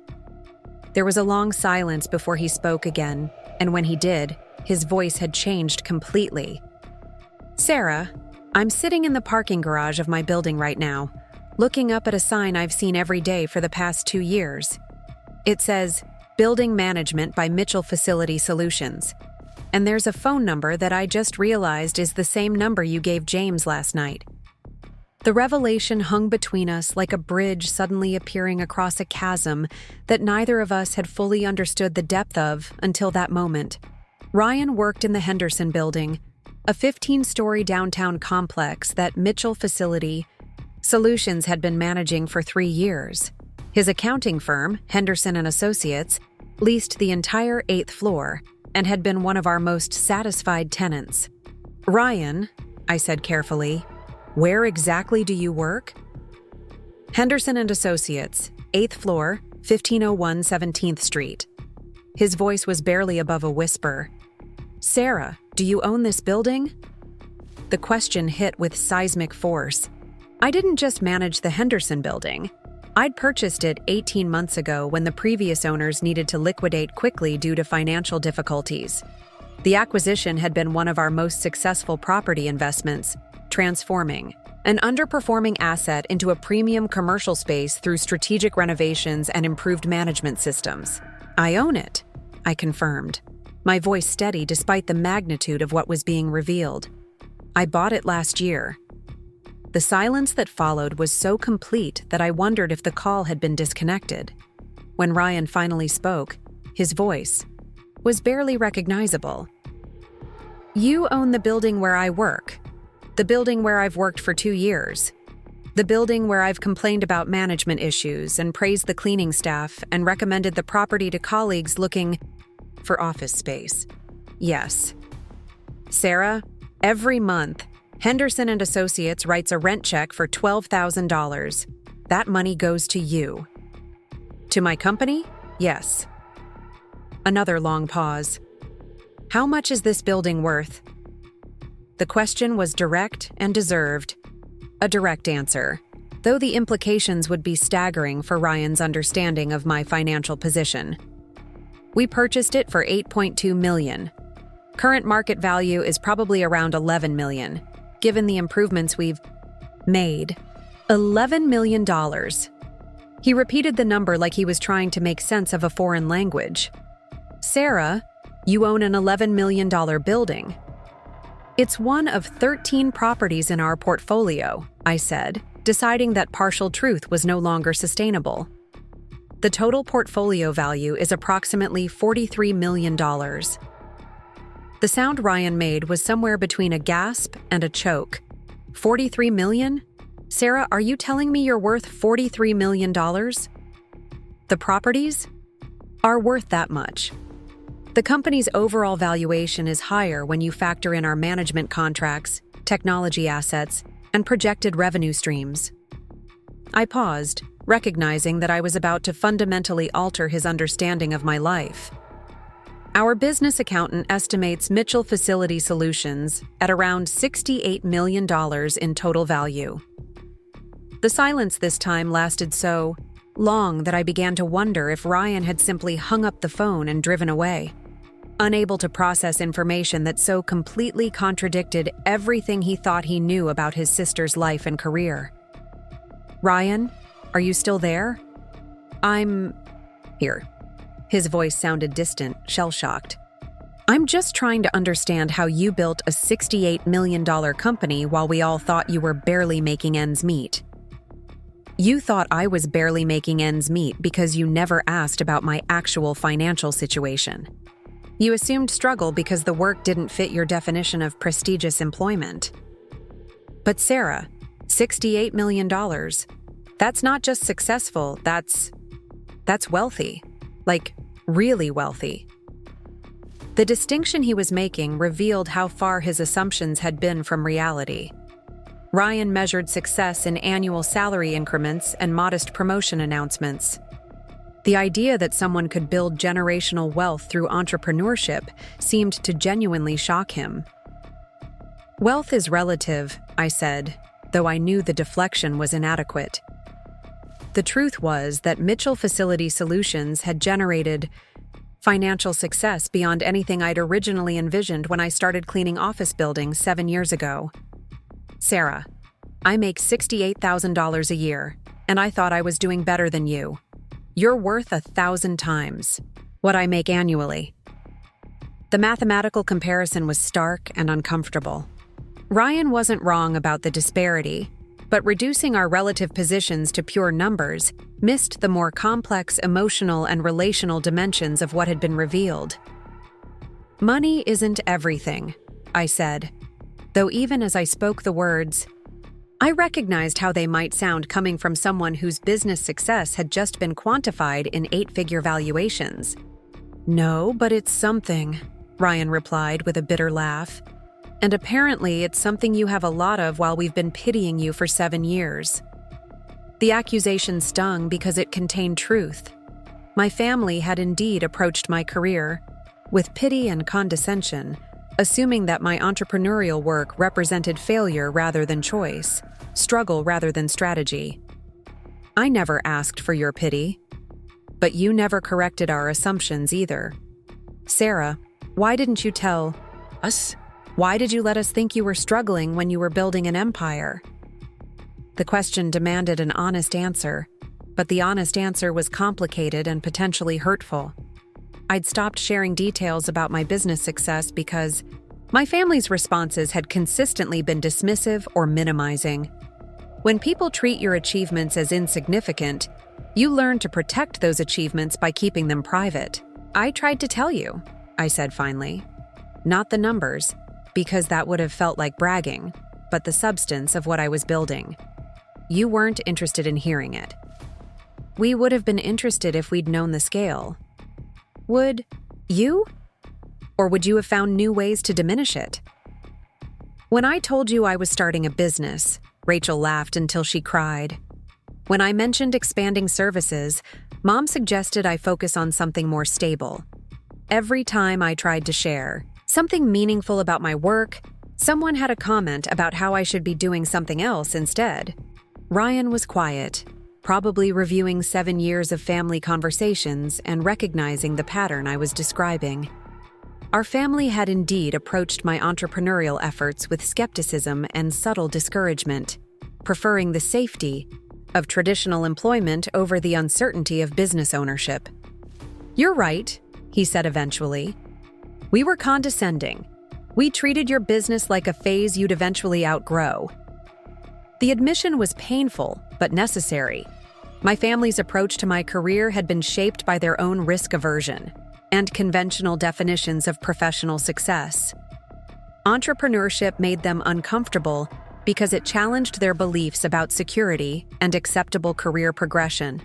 There was a long silence before he spoke again, and when he did, his voice had changed completely. Sarah, I'm sitting in the parking garage of my building right now, looking up at a sign I've seen every day for the past 2 years. It says, Building Management by Mitchell Facility Solutions. And there's a phone number that I just realized is the same number you gave James last night. The revelation hung between us like a bridge suddenly appearing across a chasm that neither of us had fully understood the depth of until that moment. Ryan worked in the Henderson building, a 15-story downtown complex that Mitchell Facility Solutions had been managing for 3 years. His accounting firm, Henderson and Associates, leased the entire 8th floor and had been one of our most satisfied tenants. Ryan, I said carefully, where exactly do you work? Henderson and Associates, 8th floor, 1501 17th Street. His voice was barely above a whisper. Sarah, do you own this building? The question hit with seismic force. I didn't just manage the Henderson building. I'd purchased it 18 months ago when the previous owners needed to liquidate quickly due to financial difficulties. The acquisition had been one of our most successful property investments, transforming an underperforming asset into a premium commercial space through strategic renovations and improved management systems. I own it, I confirmed, my voice steady despite the magnitude of what was being revealed. I bought it last year. The silence that followed was so complete that I wondered if the call had been disconnected. When Ryan finally spoke, his voice was barely recognizable. You own the building where I work, the building where I've worked for 2 years, the building where I've complained about management issues and praised the cleaning staff and recommended the property to colleagues looking for office space. Yes. Sarah, every month, Henderson and Associates writes a rent check for $12,000. That money goes to you. To my company? Yes. Another long pause. How much is this building worth? The question was direct and deserved a direct answer, though the implications would be staggering for Ryan's understanding of my financial position. We purchased it for $8.2 million. Current market value is probably around $11 million. Given the improvements we've made. $11 million. He repeated the number like he was trying to make sense of a foreign language. Sarah, you own an $11 million building. It's one of 13 properties in our portfolio, I said, deciding that partial truth was no longer sustainable. The total portfolio value is approximately $43 million. The sound Ryan made was somewhere between a gasp and a choke. 43 million? Sarah, are you telling me you're worth $43 million? The properties are worth that much. The company's overall valuation is higher when you factor in our management contracts, technology assets, and projected revenue streams. I paused, recognizing that I was about to fundamentally alter his understanding of my life. Our business accountant estimates Mitchell Facility Solutions at around $68 million in total value. The silence this time lasted so long that I began to wonder if Ryan had simply hung up the phone and driven away, unable to process information that so completely contradicted everything he thought he knew about his sister's life and career. Ryan, are you still there? I'm here. His voice sounded distant, shell-shocked. I'm just trying to understand how you built a $68 million company while we all thought you were barely making ends meet. You thought I was barely making ends meet because you never asked about my actual financial situation. You assumed struggle because the work didn't fit your definition of prestigious employment. But Sarah, $68 million. That's not just successful, that's wealthy. Like, really wealthy. The distinction he was making revealed how far his assumptions had been from reality. Ryan measured success in annual salary increments and modest promotion announcements. The idea that someone could build generational wealth through entrepreneurship seemed to genuinely shock him. "Wealth is relative," I said, though I knew the deflection was inadequate. The truth was that Mitchell Facility Solutions had generated financial success beyond anything I'd originally envisioned when I started cleaning office buildings 7 years ago. "Sarah, I make $68,000 a year, and I thought I was doing better than you. You're worth 1,000 times what I make annually." The mathematical comparison was stark and uncomfortable. Ryan wasn't wrong about the disparity, but reducing our relative positions to pure numbers missed the more complex emotional and relational dimensions of what had been revealed. "Money isn't everything," I said, though even as I spoke the words, I recognized how they might sound coming from someone whose business success had just been quantified in 8-figure valuations. "No, but it's something," Ryan replied with a bitter laugh. "And apparently it's something you have a lot of while we've been pitying you for 7 years." The accusation stung because it contained truth. My family had indeed approached my career with pity and condescension, assuming that my entrepreneurial work represented failure rather than choice, struggle rather than strategy. "I never asked for your pity, but you never corrected our assumptions either. Sarah, why didn't you tell us? Why did you let us think you were struggling when you were building an empire?" The question demanded an honest answer, but the honest answer was complicated and potentially hurtful. I'd stopped sharing details about my business success because my family's responses had consistently been dismissive or minimizing. When people treat your achievements as insignificant, you learn to protect those achievements by keeping them private. "I tried to tell you," I said finally. "Not the numbers, because that would have felt like bragging, but the substance of what I was building. You weren't interested in hearing it. We would have been interested if we'd known the scale. Would you? Or would you have found new ways to diminish it?" "When I told you I was starting a business," Rachel laughed until she cried. "When I mentioned expanding services, Mom suggested I focus on something more stable. Every time I tried to share something meaningful about my work, someone had a comment about how I should be doing something else instead." Ryan was quiet, probably reviewing 7 years of family conversations and recognizing the pattern I was describing. Our family had indeed approached my entrepreneurial efforts with skepticism and subtle discouragement, preferring the safety of traditional employment over the uncertainty of business ownership. "You're right," he said eventually. "We were condescending. We treated your business like a phase you'd eventually outgrow." The admission was painful, but necessary. My family's approach to my career had been shaped by their own risk aversion and conventional definitions of professional success. Entrepreneurship made them uncomfortable because it challenged their beliefs about security and acceptable career progression.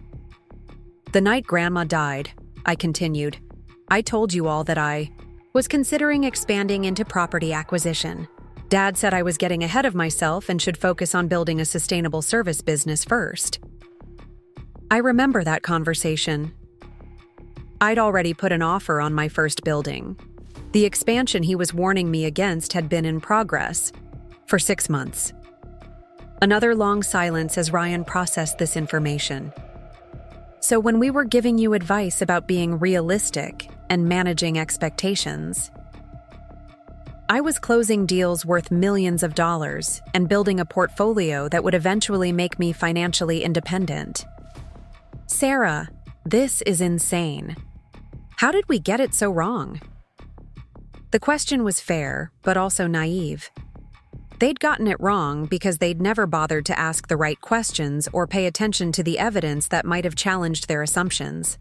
"The night Grandma died," I continued, "I told you all that I was considering expanding into property acquisition. Dad said I was getting ahead of myself and should focus on building a sustainable service business first." I remember that conversation. I'd already put an offer on my first building. The expansion he was warning me against had been in progress for 6 months. Another long silence as Ryan processed this information. "So when we were giving you advice about being realistic and managing expectations, I was closing deals worth millions of dollars and building a portfolio that would eventually make me financially independent." "Sarah, this is insane. How did we get it so wrong?" The question was fair, but also naive. They'd gotten it wrong because they'd never bothered to ask the right questions or pay attention to the evidence that might have challenged their assumptions.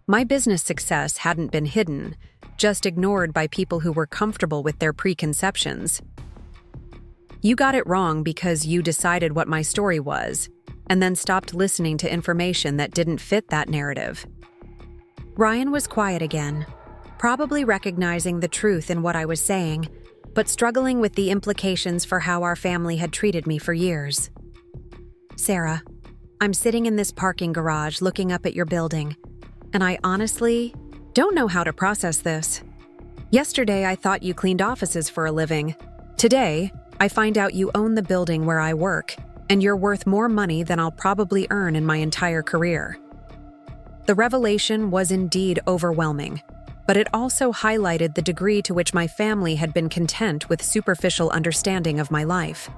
My business success hadn't been hidden, just ignored by people who were comfortable with their preconceptions. "You got it wrong because you decided what my story was, and then stopped listening to information that didn't fit that narrative." Ryan was quiet again, probably recognizing the truth in what I was saying, but struggling with the implications for how our family had treated me for years. "Sarah, I'm sitting in this parking garage looking up at your building, and I honestly don't know how to process this. Yesterday, I thought you cleaned offices for a living. Today, I find out you own the building where I work, and you're worth more money than I'll probably earn in my entire career. The revelation was indeed overwhelming, but it also highlighted the degree to which my family had been content with superficial understanding of my life.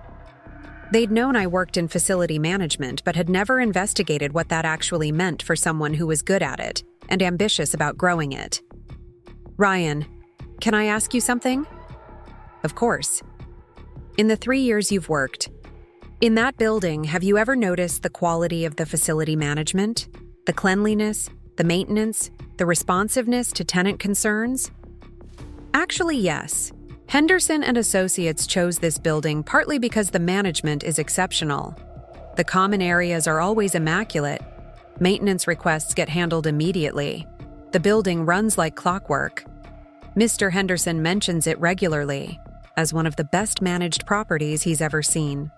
They'd known I worked in facility management, but had never investigated what that actually meant for someone who was good at it and ambitious about growing it. Ryan, can I ask you something? Of course. In the 3 years you've worked, in that building, have you ever noticed the quality of the facility management? The cleanliness, the maintenance, the responsiveness to tenant concerns? Actually, yes. Henderson and Associates chose this building partly because the management is exceptional. The common areas are always immaculate. Maintenance requests get handled immediately. The building runs like clockwork. Mr. Henderson mentions it regularly as one of the best managed properties he's ever seen.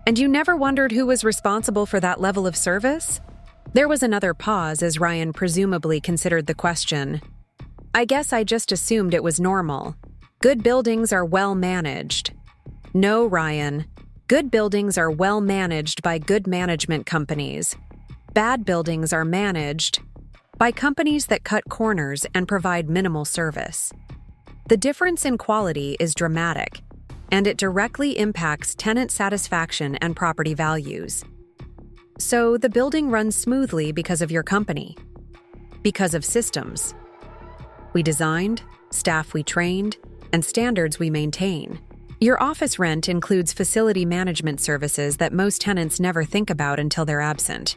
And you never wondered who was responsible for that level of service? There was another pause as Ryan presumably considered the question. I guess I just assumed it was normal. Good buildings are well managed. No, Ryan. Good buildings are well managed by good management companies. Bad buildings are managed by companies that cut corners and provide minimal service. The difference in quality is dramatic, and it directly impacts tenant satisfaction and property values. So the building runs smoothly because of your company, because of systems we designed, staff we trained, and standards we maintain. Your office rent includes facility management services that most tenants never think about until they're absent.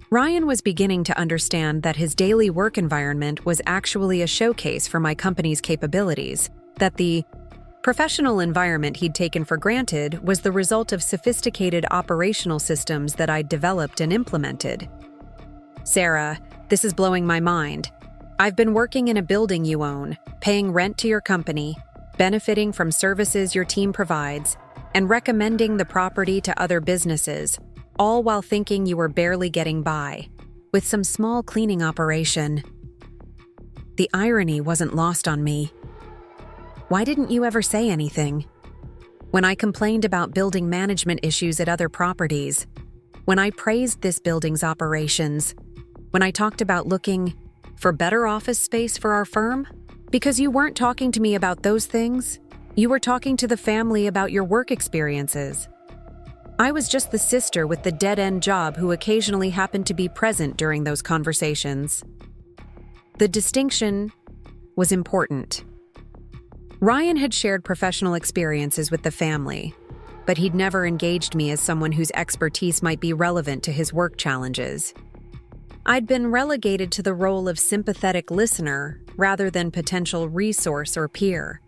Ryan was beginning to understand that his daily work environment was actually a showcase for my company's capabilities, that the professional environment he'd taken for granted was the result of sophisticated operational systems that I'd developed and implemented. Sarah, this is blowing my mind. I've been working in a building you own, paying rent to your company, benefiting from services your team provides, and recommending the property to other businesses, all while thinking you were barely getting by, with some small cleaning operation. The irony wasn't lost on me. Why didn't you ever say anything? When I complained about building management issues at other properties, when I praised this building's operations, when I talked about looking for better office space for our firm, because you weren't talking to me about those things, you were talking to the family about your work experiences. I was just the sister with the dead-end job who occasionally happened to be present during those conversations. The distinction was important. Ryan had shared professional experiences with the family, but he'd never engaged me as someone whose expertise might be relevant to his work challenges. I'd been relegated to the role of sympathetic listener rather than potential resource or peer.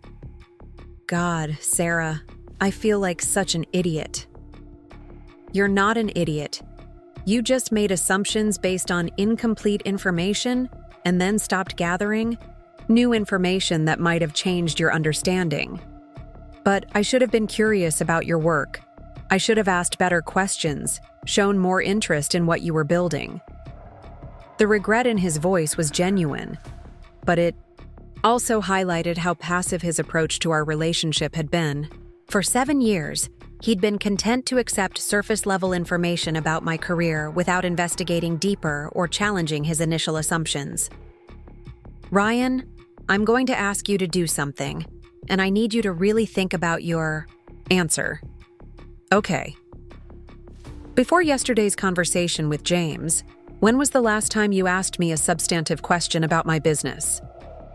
God, Sarah, I feel like such an idiot. You're not an idiot. You just made assumptions based on incomplete information and then stopped gathering new information that might have changed your understanding. But I should have been curious about your work. I should have asked better questions, shown more interest in what you were building. The regret in his voice was genuine, but it also highlighted how passive his approach to our relationship had been. For 7 years, he'd been content to accept surface-level information about my career without investigating deeper or challenging his initial assumptions. Ryan, I'm going to ask you to do something, and I need you to really think about your answer. Okay. Before yesterday's conversation with James, when was the last time you asked me a substantive question about my business?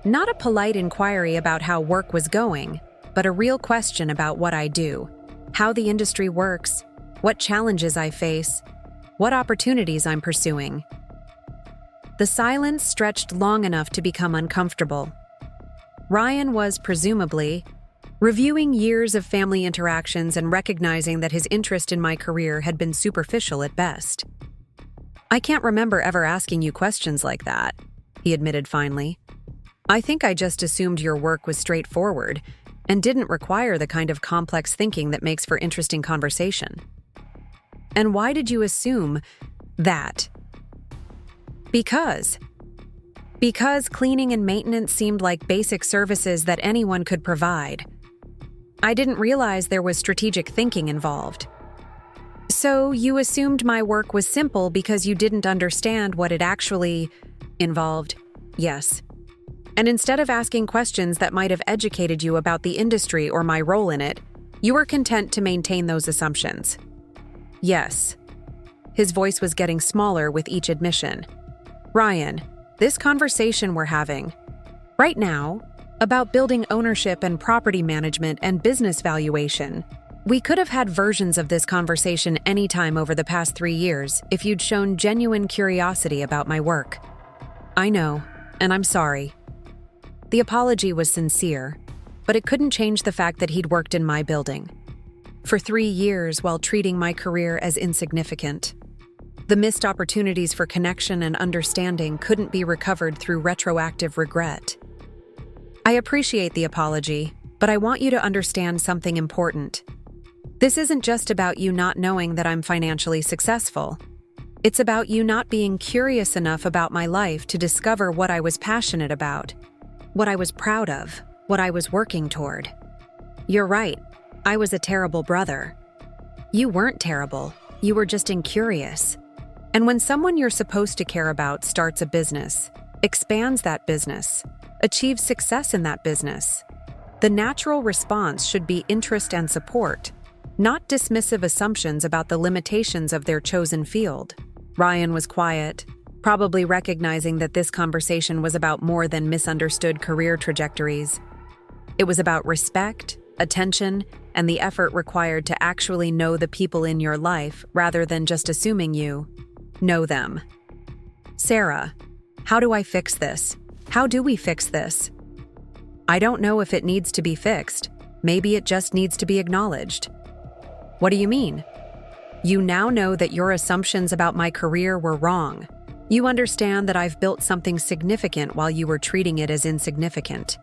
Not a polite inquiry about how work was going, but a real question about what I do, how the industry works, what challenges I face, what opportunities I'm pursuing. The silence stretched long enough to become uncomfortable. Ryan was, presumably, reviewing years of family interactions and recognizing that his interest in my career had been superficial at best. I can't remember ever asking you questions like that, he admitted finally. I think I just assumed your work was straightforward and didn't require the kind of complex thinking that makes for interesting conversation. And why did you assume that? Because. Because cleaning and maintenance seemed like basic services that anyone could provide. I didn't realize there was strategic thinking involved. So you assumed my work was simple because you didn't understand what it actually involved? Yes. And instead of asking questions that might have educated you about the industry or my role in it, you were content to maintain those assumptions. Yes. His voice was getting smaller with each admission. Ryan, this conversation we're having right now about building ownership and property management and business valuation, we could have had versions of this conversation anytime over the past 3 years if you'd shown genuine curiosity about my work. I know, and I'm sorry. The apology was sincere, but it couldn't change the fact that he'd worked in my building for 3 years while treating my career as insignificant. The missed opportunities for connection and understanding couldn't be recovered through retroactive regret. I appreciate the apology, but I want you to understand something important. This isn't just about you not knowing that I'm financially successful. It's about you not being curious enough about my life to discover what I was passionate about, what I was proud of, what I was working toward. You're right, I was a terrible brother. You weren't terrible, you were just incurious. And when someone you're supposed to care about starts a business, expands that business, achieves success in that business, the natural response should be interest and support, not dismissive assumptions about the limitations of their chosen field. Ryan was quiet, probably recognizing that this conversation was about more than misunderstood career trajectories. It was about respect, attention, and the effort required to actually know the people in your life rather than just assuming you know them. Sarah, how do I fix this? How do we fix this? I don't know if it needs to be fixed. Maybe it just needs to be acknowledged. What do you mean? You now know that your assumptions about my career were wrong. You understand that I've built something significant while you were treating it as insignificant.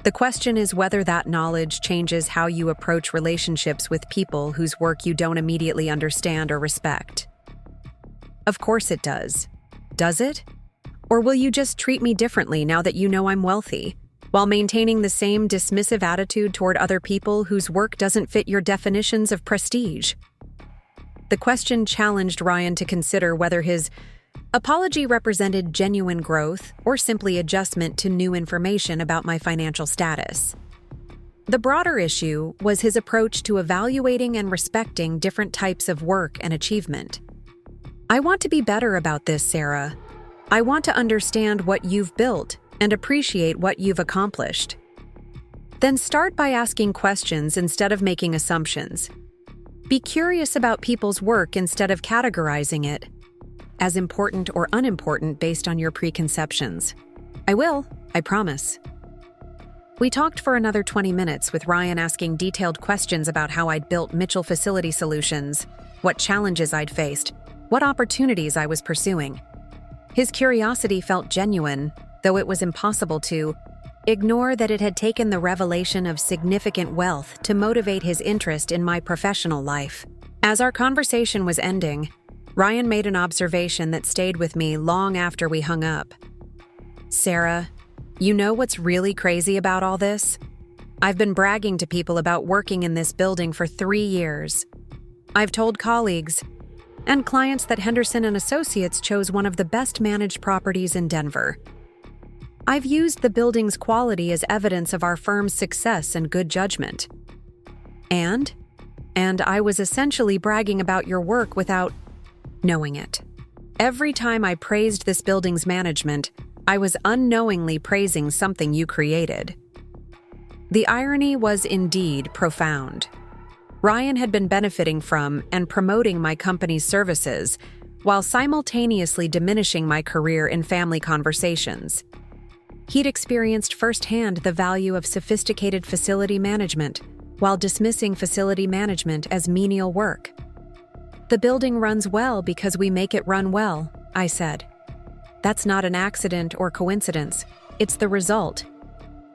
The question is whether that knowledge changes how you approach relationships with people whose work you don't immediately understand or respect. Of course it does. Does it? Or will you just treat me differently now that you know I'm wealthy, while maintaining the same dismissive attitude toward other people whose work doesn't fit your definitions of prestige? The question challenged Ryan to consider whether his apology represented genuine growth or simply adjustment to new information about my financial status. The broader issue was his approach to evaluating and respecting different types of work and achievement. I want to be better about this, Sarah. I want to understand what you've built and appreciate what you've accomplished. Then start by asking questions instead of making assumptions. Be curious about people's work instead of categorizing it as important or unimportant based on your preconceptions. I will, I promise. We talked for another 20 minutes with Ryan asking detailed questions about how I'd built Mitchell Facility Solutions, what challenges I'd faced, what opportunities I was pursuing. His curiosity felt genuine, though it was impossible to ignore that it had taken the revelation of significant wealth to motivate his interest in my professional life. As our conversation was ending, Ryan made an observation that stayed with me long after we hung up. Sarah, you know what's really crazy about all this? I've been bragging to people about working in this building for 3 years. I've told colleagues and clients that Henderson and Associates chose one of the best managed properties in Denver. I've used the building's quality as evidence of our firm's success and good judgment. And I was essentially bragging about your work without knowing it. Every time I praised this building's management, I was unknowingly praising something you created. The irony was indeed profound. Ryan had been benefiting from and promoting my company's services while simultaneously diminishing my career in family conversations. He'd experienced firsthand the value of sophisticated facility management while dismissing facility management as menial work. The building runs well because we make it run well, I said. That's not an accident or coincidence. It's the result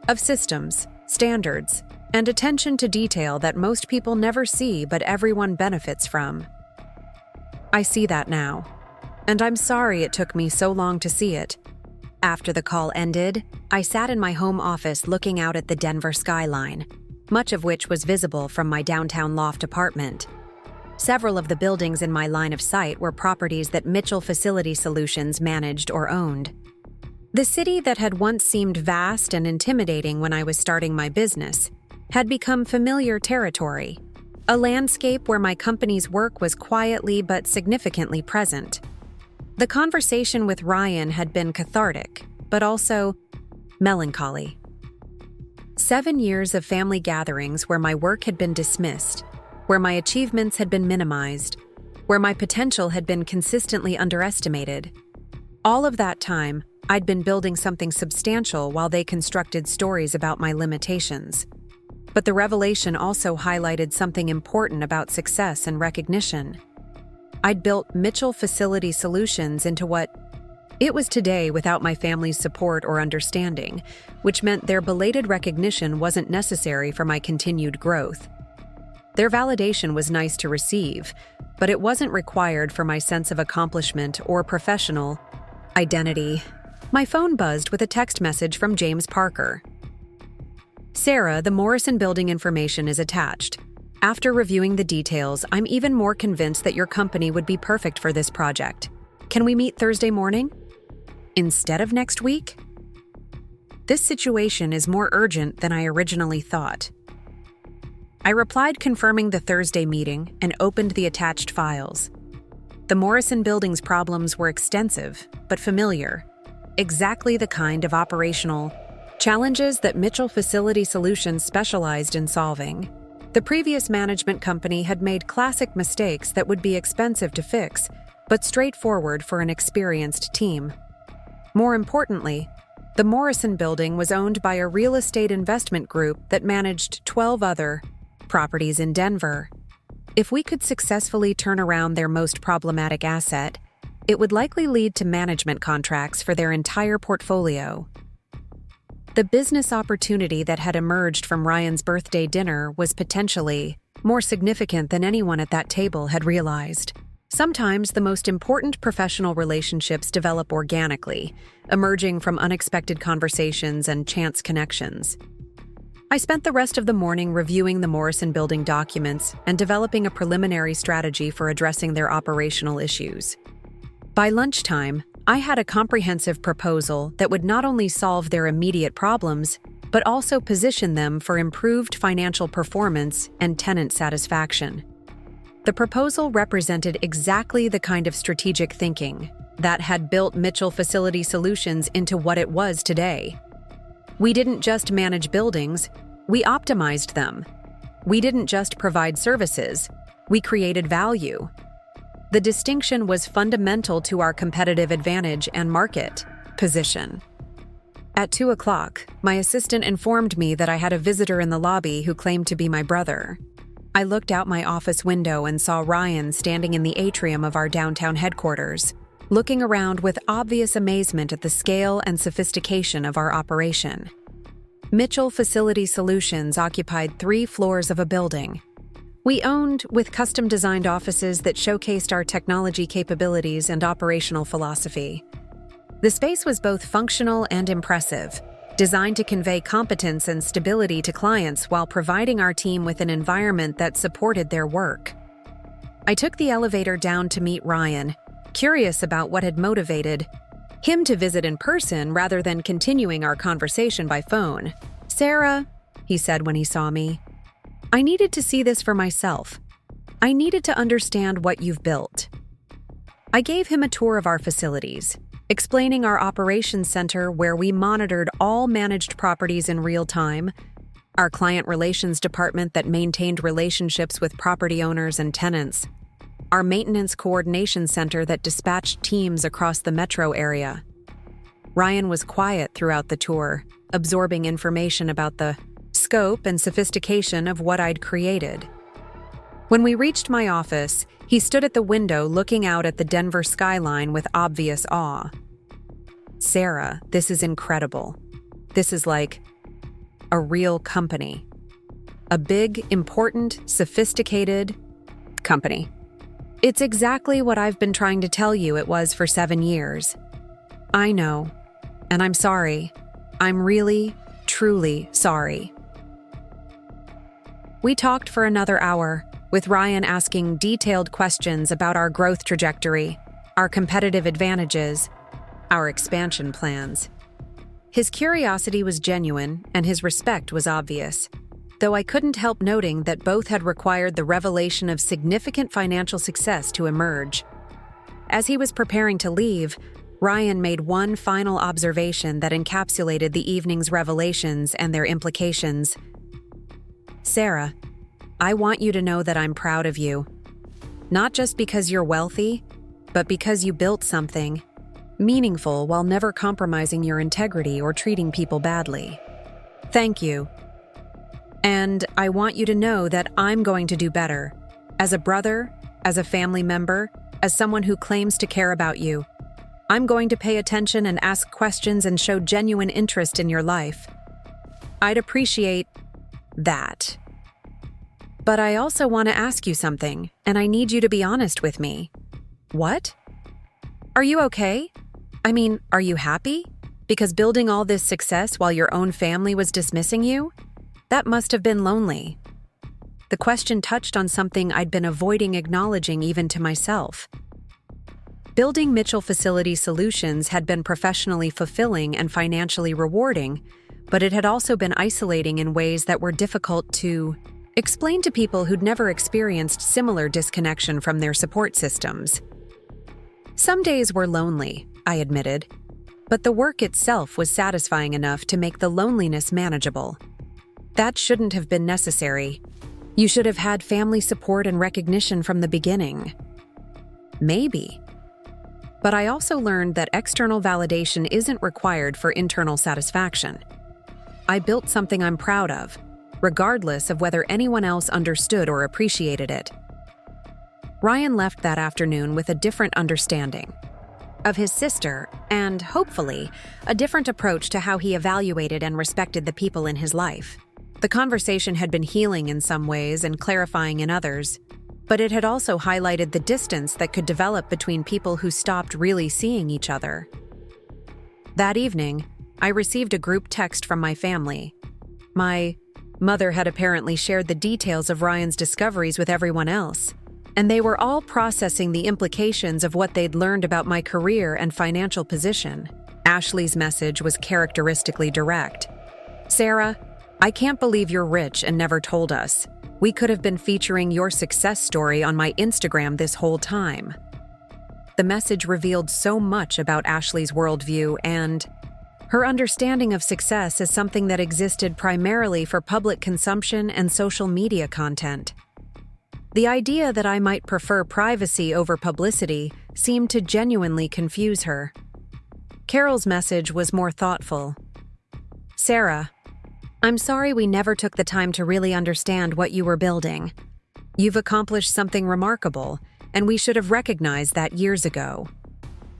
of systems, standards, and attention to detail that most people never see but everyone benefits from. I see that now. and I'm sorry it took me so long to see it." After the call ended, I sat in my home office looking out at the Denver skyline, much of which was visible from my downtown loft apartment. Several of the buildings in my line of sight were properties that Mitchell Facility Solutions managed or owned. The city that had once seemed vast and intimidating when I was starting my business had become familiar territory, a landscape where my company's work was quietly but significantly present. The conversation with Ryan had been cathartic, but also melancholy. 7 years of family gatherings where my work had been dismissed, where my achievements had been minimized, where my potential had been consistently underestimated. All of that time, I'd been building something substantial while they constructed stories about my limitations. But the revelation also highlighted something important about success and recognition. I'd built Mitchell Facility Solutions into what it was today without my family's support or understanding, which meant their belated recognition wasn't necessary for my continued growth. Their validation was nice to receive, but it wasn't required for my sense of accomplishment or professional identity. My phone buzzed with a text message from James Parker. "Sarah, the Morrison building information is attached. After reviewing the details, I'm even more convinced that your company would be perfect for this project. Can we meet Thursday morning? Instead of next week? This situation is more urgent than I originally thought." I replied confirming the Thursday meeting and opened the attached files. The Morrison building's problems were extensive, but familiar. Exactly the kind of operational challenges that Mitchell Facility Solutions specialized in solving. The previous management company had made classic mistakes that would be expensive to fix, but straightforward for an experienced team. More importantly, the Morrison building was owned by a real estate investment group that managed 12 other properties in Denver. If we could successfully turn around their most problematic asset, it would likely lead to management contracts for their entire portfolio. The business opportunity that had emerged from Ryan's birthday dinner was potentially more significant than anyone at that table had realized. Sometimes the most important professional relationships develop organically, emerging from unexpected conversations and chance connections. I spent the rest of the morning reviewing the Morrison building documents and developing a preliminary strategy for addressing their operational issues. By lunchtime, I had a comprehensive proposal that would not only solve their immediate problems, but also position them for improved financial performance and tenant satisfaction. The proposal represented exactly the kind of strategic thinking that had built Mitchell Facility Solutions into what it was today. We didn't just manage buildings, we optimized them. We didn't just provide services, we created value. The distinction was fundamental to our competitive advantage and market position. At 2 o'clock, my assistant informed me that I had a visitor in the lobby who claimed to be my brother. I looked out my office window and saw Ryan standing in the atrium of our downtown headquarters, looking around with obvious amazement at the scale and sophistication of our operation. Mitchell Facility Solutions occupied 3 floors of a building. We owned with custom-designed offices that showcased our technology capabilities and operational philosophy. The space was both functional and impressive, designed to convey competence and stability to clients while providing our team with an environment that supported their work. I took the elevator down to meet Ryan, curious about what had motivated him to visit in person rather than continuing our conversation by phone. "Sarah," he said when he saw me, "I needed to see this for myself. I needed to understand what you've built." I gave him a tour of our facilities, explaining our operations center where we monitored all managed properties in real time, our client relations department that maintained relationships with property owners and tenants, our maintenance coordination center that dispatched teams across the metro area. Ryan was quiet throughout the tour, absorbing information about the scope and sophistication of what I'd created. When we reached my office, he stood at the window looking out at the Denver skyline with obvious awe. "Sarah, this is incredible. This is like a real company. A big, important, sophisticated company." It's exactly what I've been trying to tell you it was for 7 years. I know, and I'm sorry. I'm really, truly sorry. We talked for another hour, with Ryan asking detailed questions about our growth trajectory, our competitive advantages, our expansion plans. His curiosity was genuine, and his respect was obvious, though I couldn't help noting that both had required the revelation of significant financial success to emerge. As he was preparing to leave, Ryan made one final observation that encapsulated the evening's revelations and their implications. "Sarah, I want you to know that I'm proud of you. Not just because you're wealthy, but because you built something meaningful while never compromising your integrity or treating people badly. Thank you. And I want you to know that I'm going to do better. As a brother, as a family member, as someone who claims to care about you. I'm going to pay attention and ask questions and show genuine interest in your life. I'd appreciate that. But I also want to ask you something, and I need you to be honest with me." "What? Are you okay? I mean, are you happy? Because building all this success while your own family was dismissing you? That must have been lonely." The question touched on something I'd been avoiding acknowledging even to myself. Building Mitchell Facility Solutions had been professionally fulfilling and financially rewarding, but it had also been isolating in ways that were difficult to explain to people who'd never experienced similar disconnection from their support systems. Some days were lonely, I admitted, but the work itself was satisfying enough to make the loneliness manageable. That shouldn't have been necessary. You should have had family support and recognition from the beginning. Maybe. But I also learned that external validation isn't required for internal satisfaction. I built something I'm proud of, regardless of whether anyone else understood or appreciated it. Ryan left that afternoon with a different understanding of his sister and, hopefully, a different approach to how he evaluated and respected the people in his life. The conversation had been healing in some ways and clarifying in others, but it had also highlighted the distance that could develop between people who stopped really seeing each other. That evening, I received a group text from my family. My mother had apparently shared the details of Ryan's discoveries with everyone else, and they were all processing the implications of what they'd learned about my career and financial position. Ashley's message was characteristically direct. "Sarah, I can't believe you're rich and never told us. We could have been featuring your success story on my Instagram this whole time." The message revealed so much about Ashley's worldview and her understanding of success as something that existed primarily for public consumption and social media content. The idea that I might prefer privacy over publicity seemed to genuinely confuse her. Carol's message was more thoughtful. "Sarah, I'm sorry we never took the time to really understand what you were building. You've accomplished something remarkable, and we should have recognized that years ago."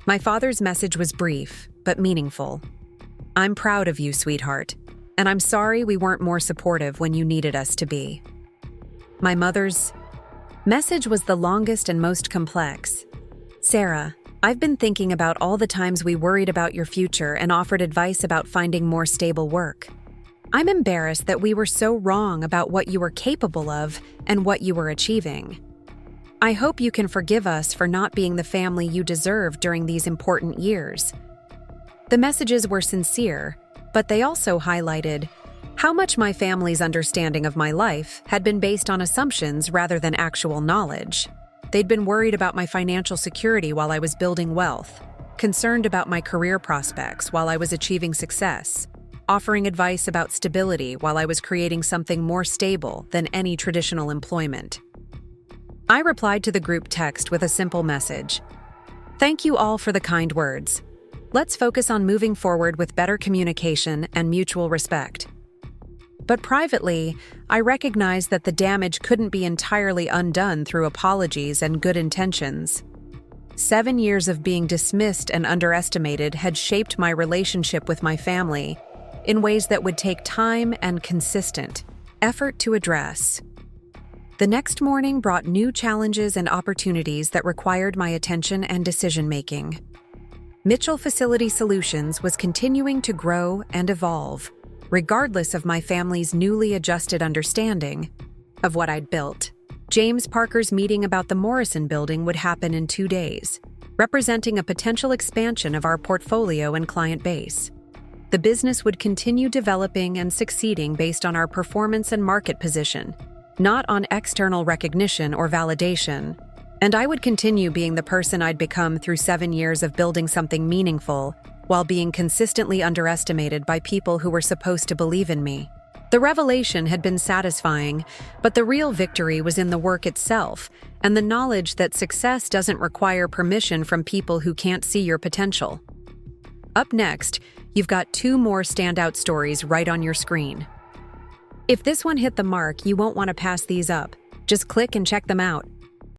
My father's message was brief, but meaningful. "I'm proud of you, sweetheart, and I'm sorry we weren't more supportive when you needed us to be." My mother's message was the longest and most complex. "Sarah, I've been thinking about all the times we worried about your future and offered advice about finding more stable work. I'm embarrassed that we were so wrong about what you were capable of and what you were achieving. I hope you can forgive us for not being the family you deserved during these important years." The messages were sincere, but they also highlighted how much my family's understanding of my life had been based on assumptions rather than actual knowledge. They'd been worried about my financial security while I was building wealth, concerned about my career prospects while I was achieving success, offering advice about stability while I was creating something more stable than any traditional employment. I replied to the group text with a simple message. "Thank you all for the kind words. Let's focus on moving forward with better communication and mutual respect." But privately, I recognized that the damage couldn't be entirely undone through apologies and good intentions. 7 years of being dismissed and underestimated had shaped my relationship with my family in ways that would take time and consistent effort to address. The next morning brought new challenges and opportunities that required my attention and decision-making. Mitchell Facility Solutions was continuing to grow and evolve, regardless of my family's newly adjusted understanding of what I'd built. James Parker's meeting about the Morrison building would happen in 2 days, representing a potential expansion of our portfolio and client base. The business would continue developing and succeeding based on our performance and market position, not on external recognition or validation. And I would continue being the person I'd become through 7 years of building something meaningful while being consistently underestimated by people who were supposed to believe in me. The revelation had been satisfying, but the real victory was in the work itself and the knowledge that success doesn't require permission from people who can't see your potential. Up next, you've got 2 more standout stories right on your screen. If this one hit the mark, you won't want to pass these up. Just click and check them out.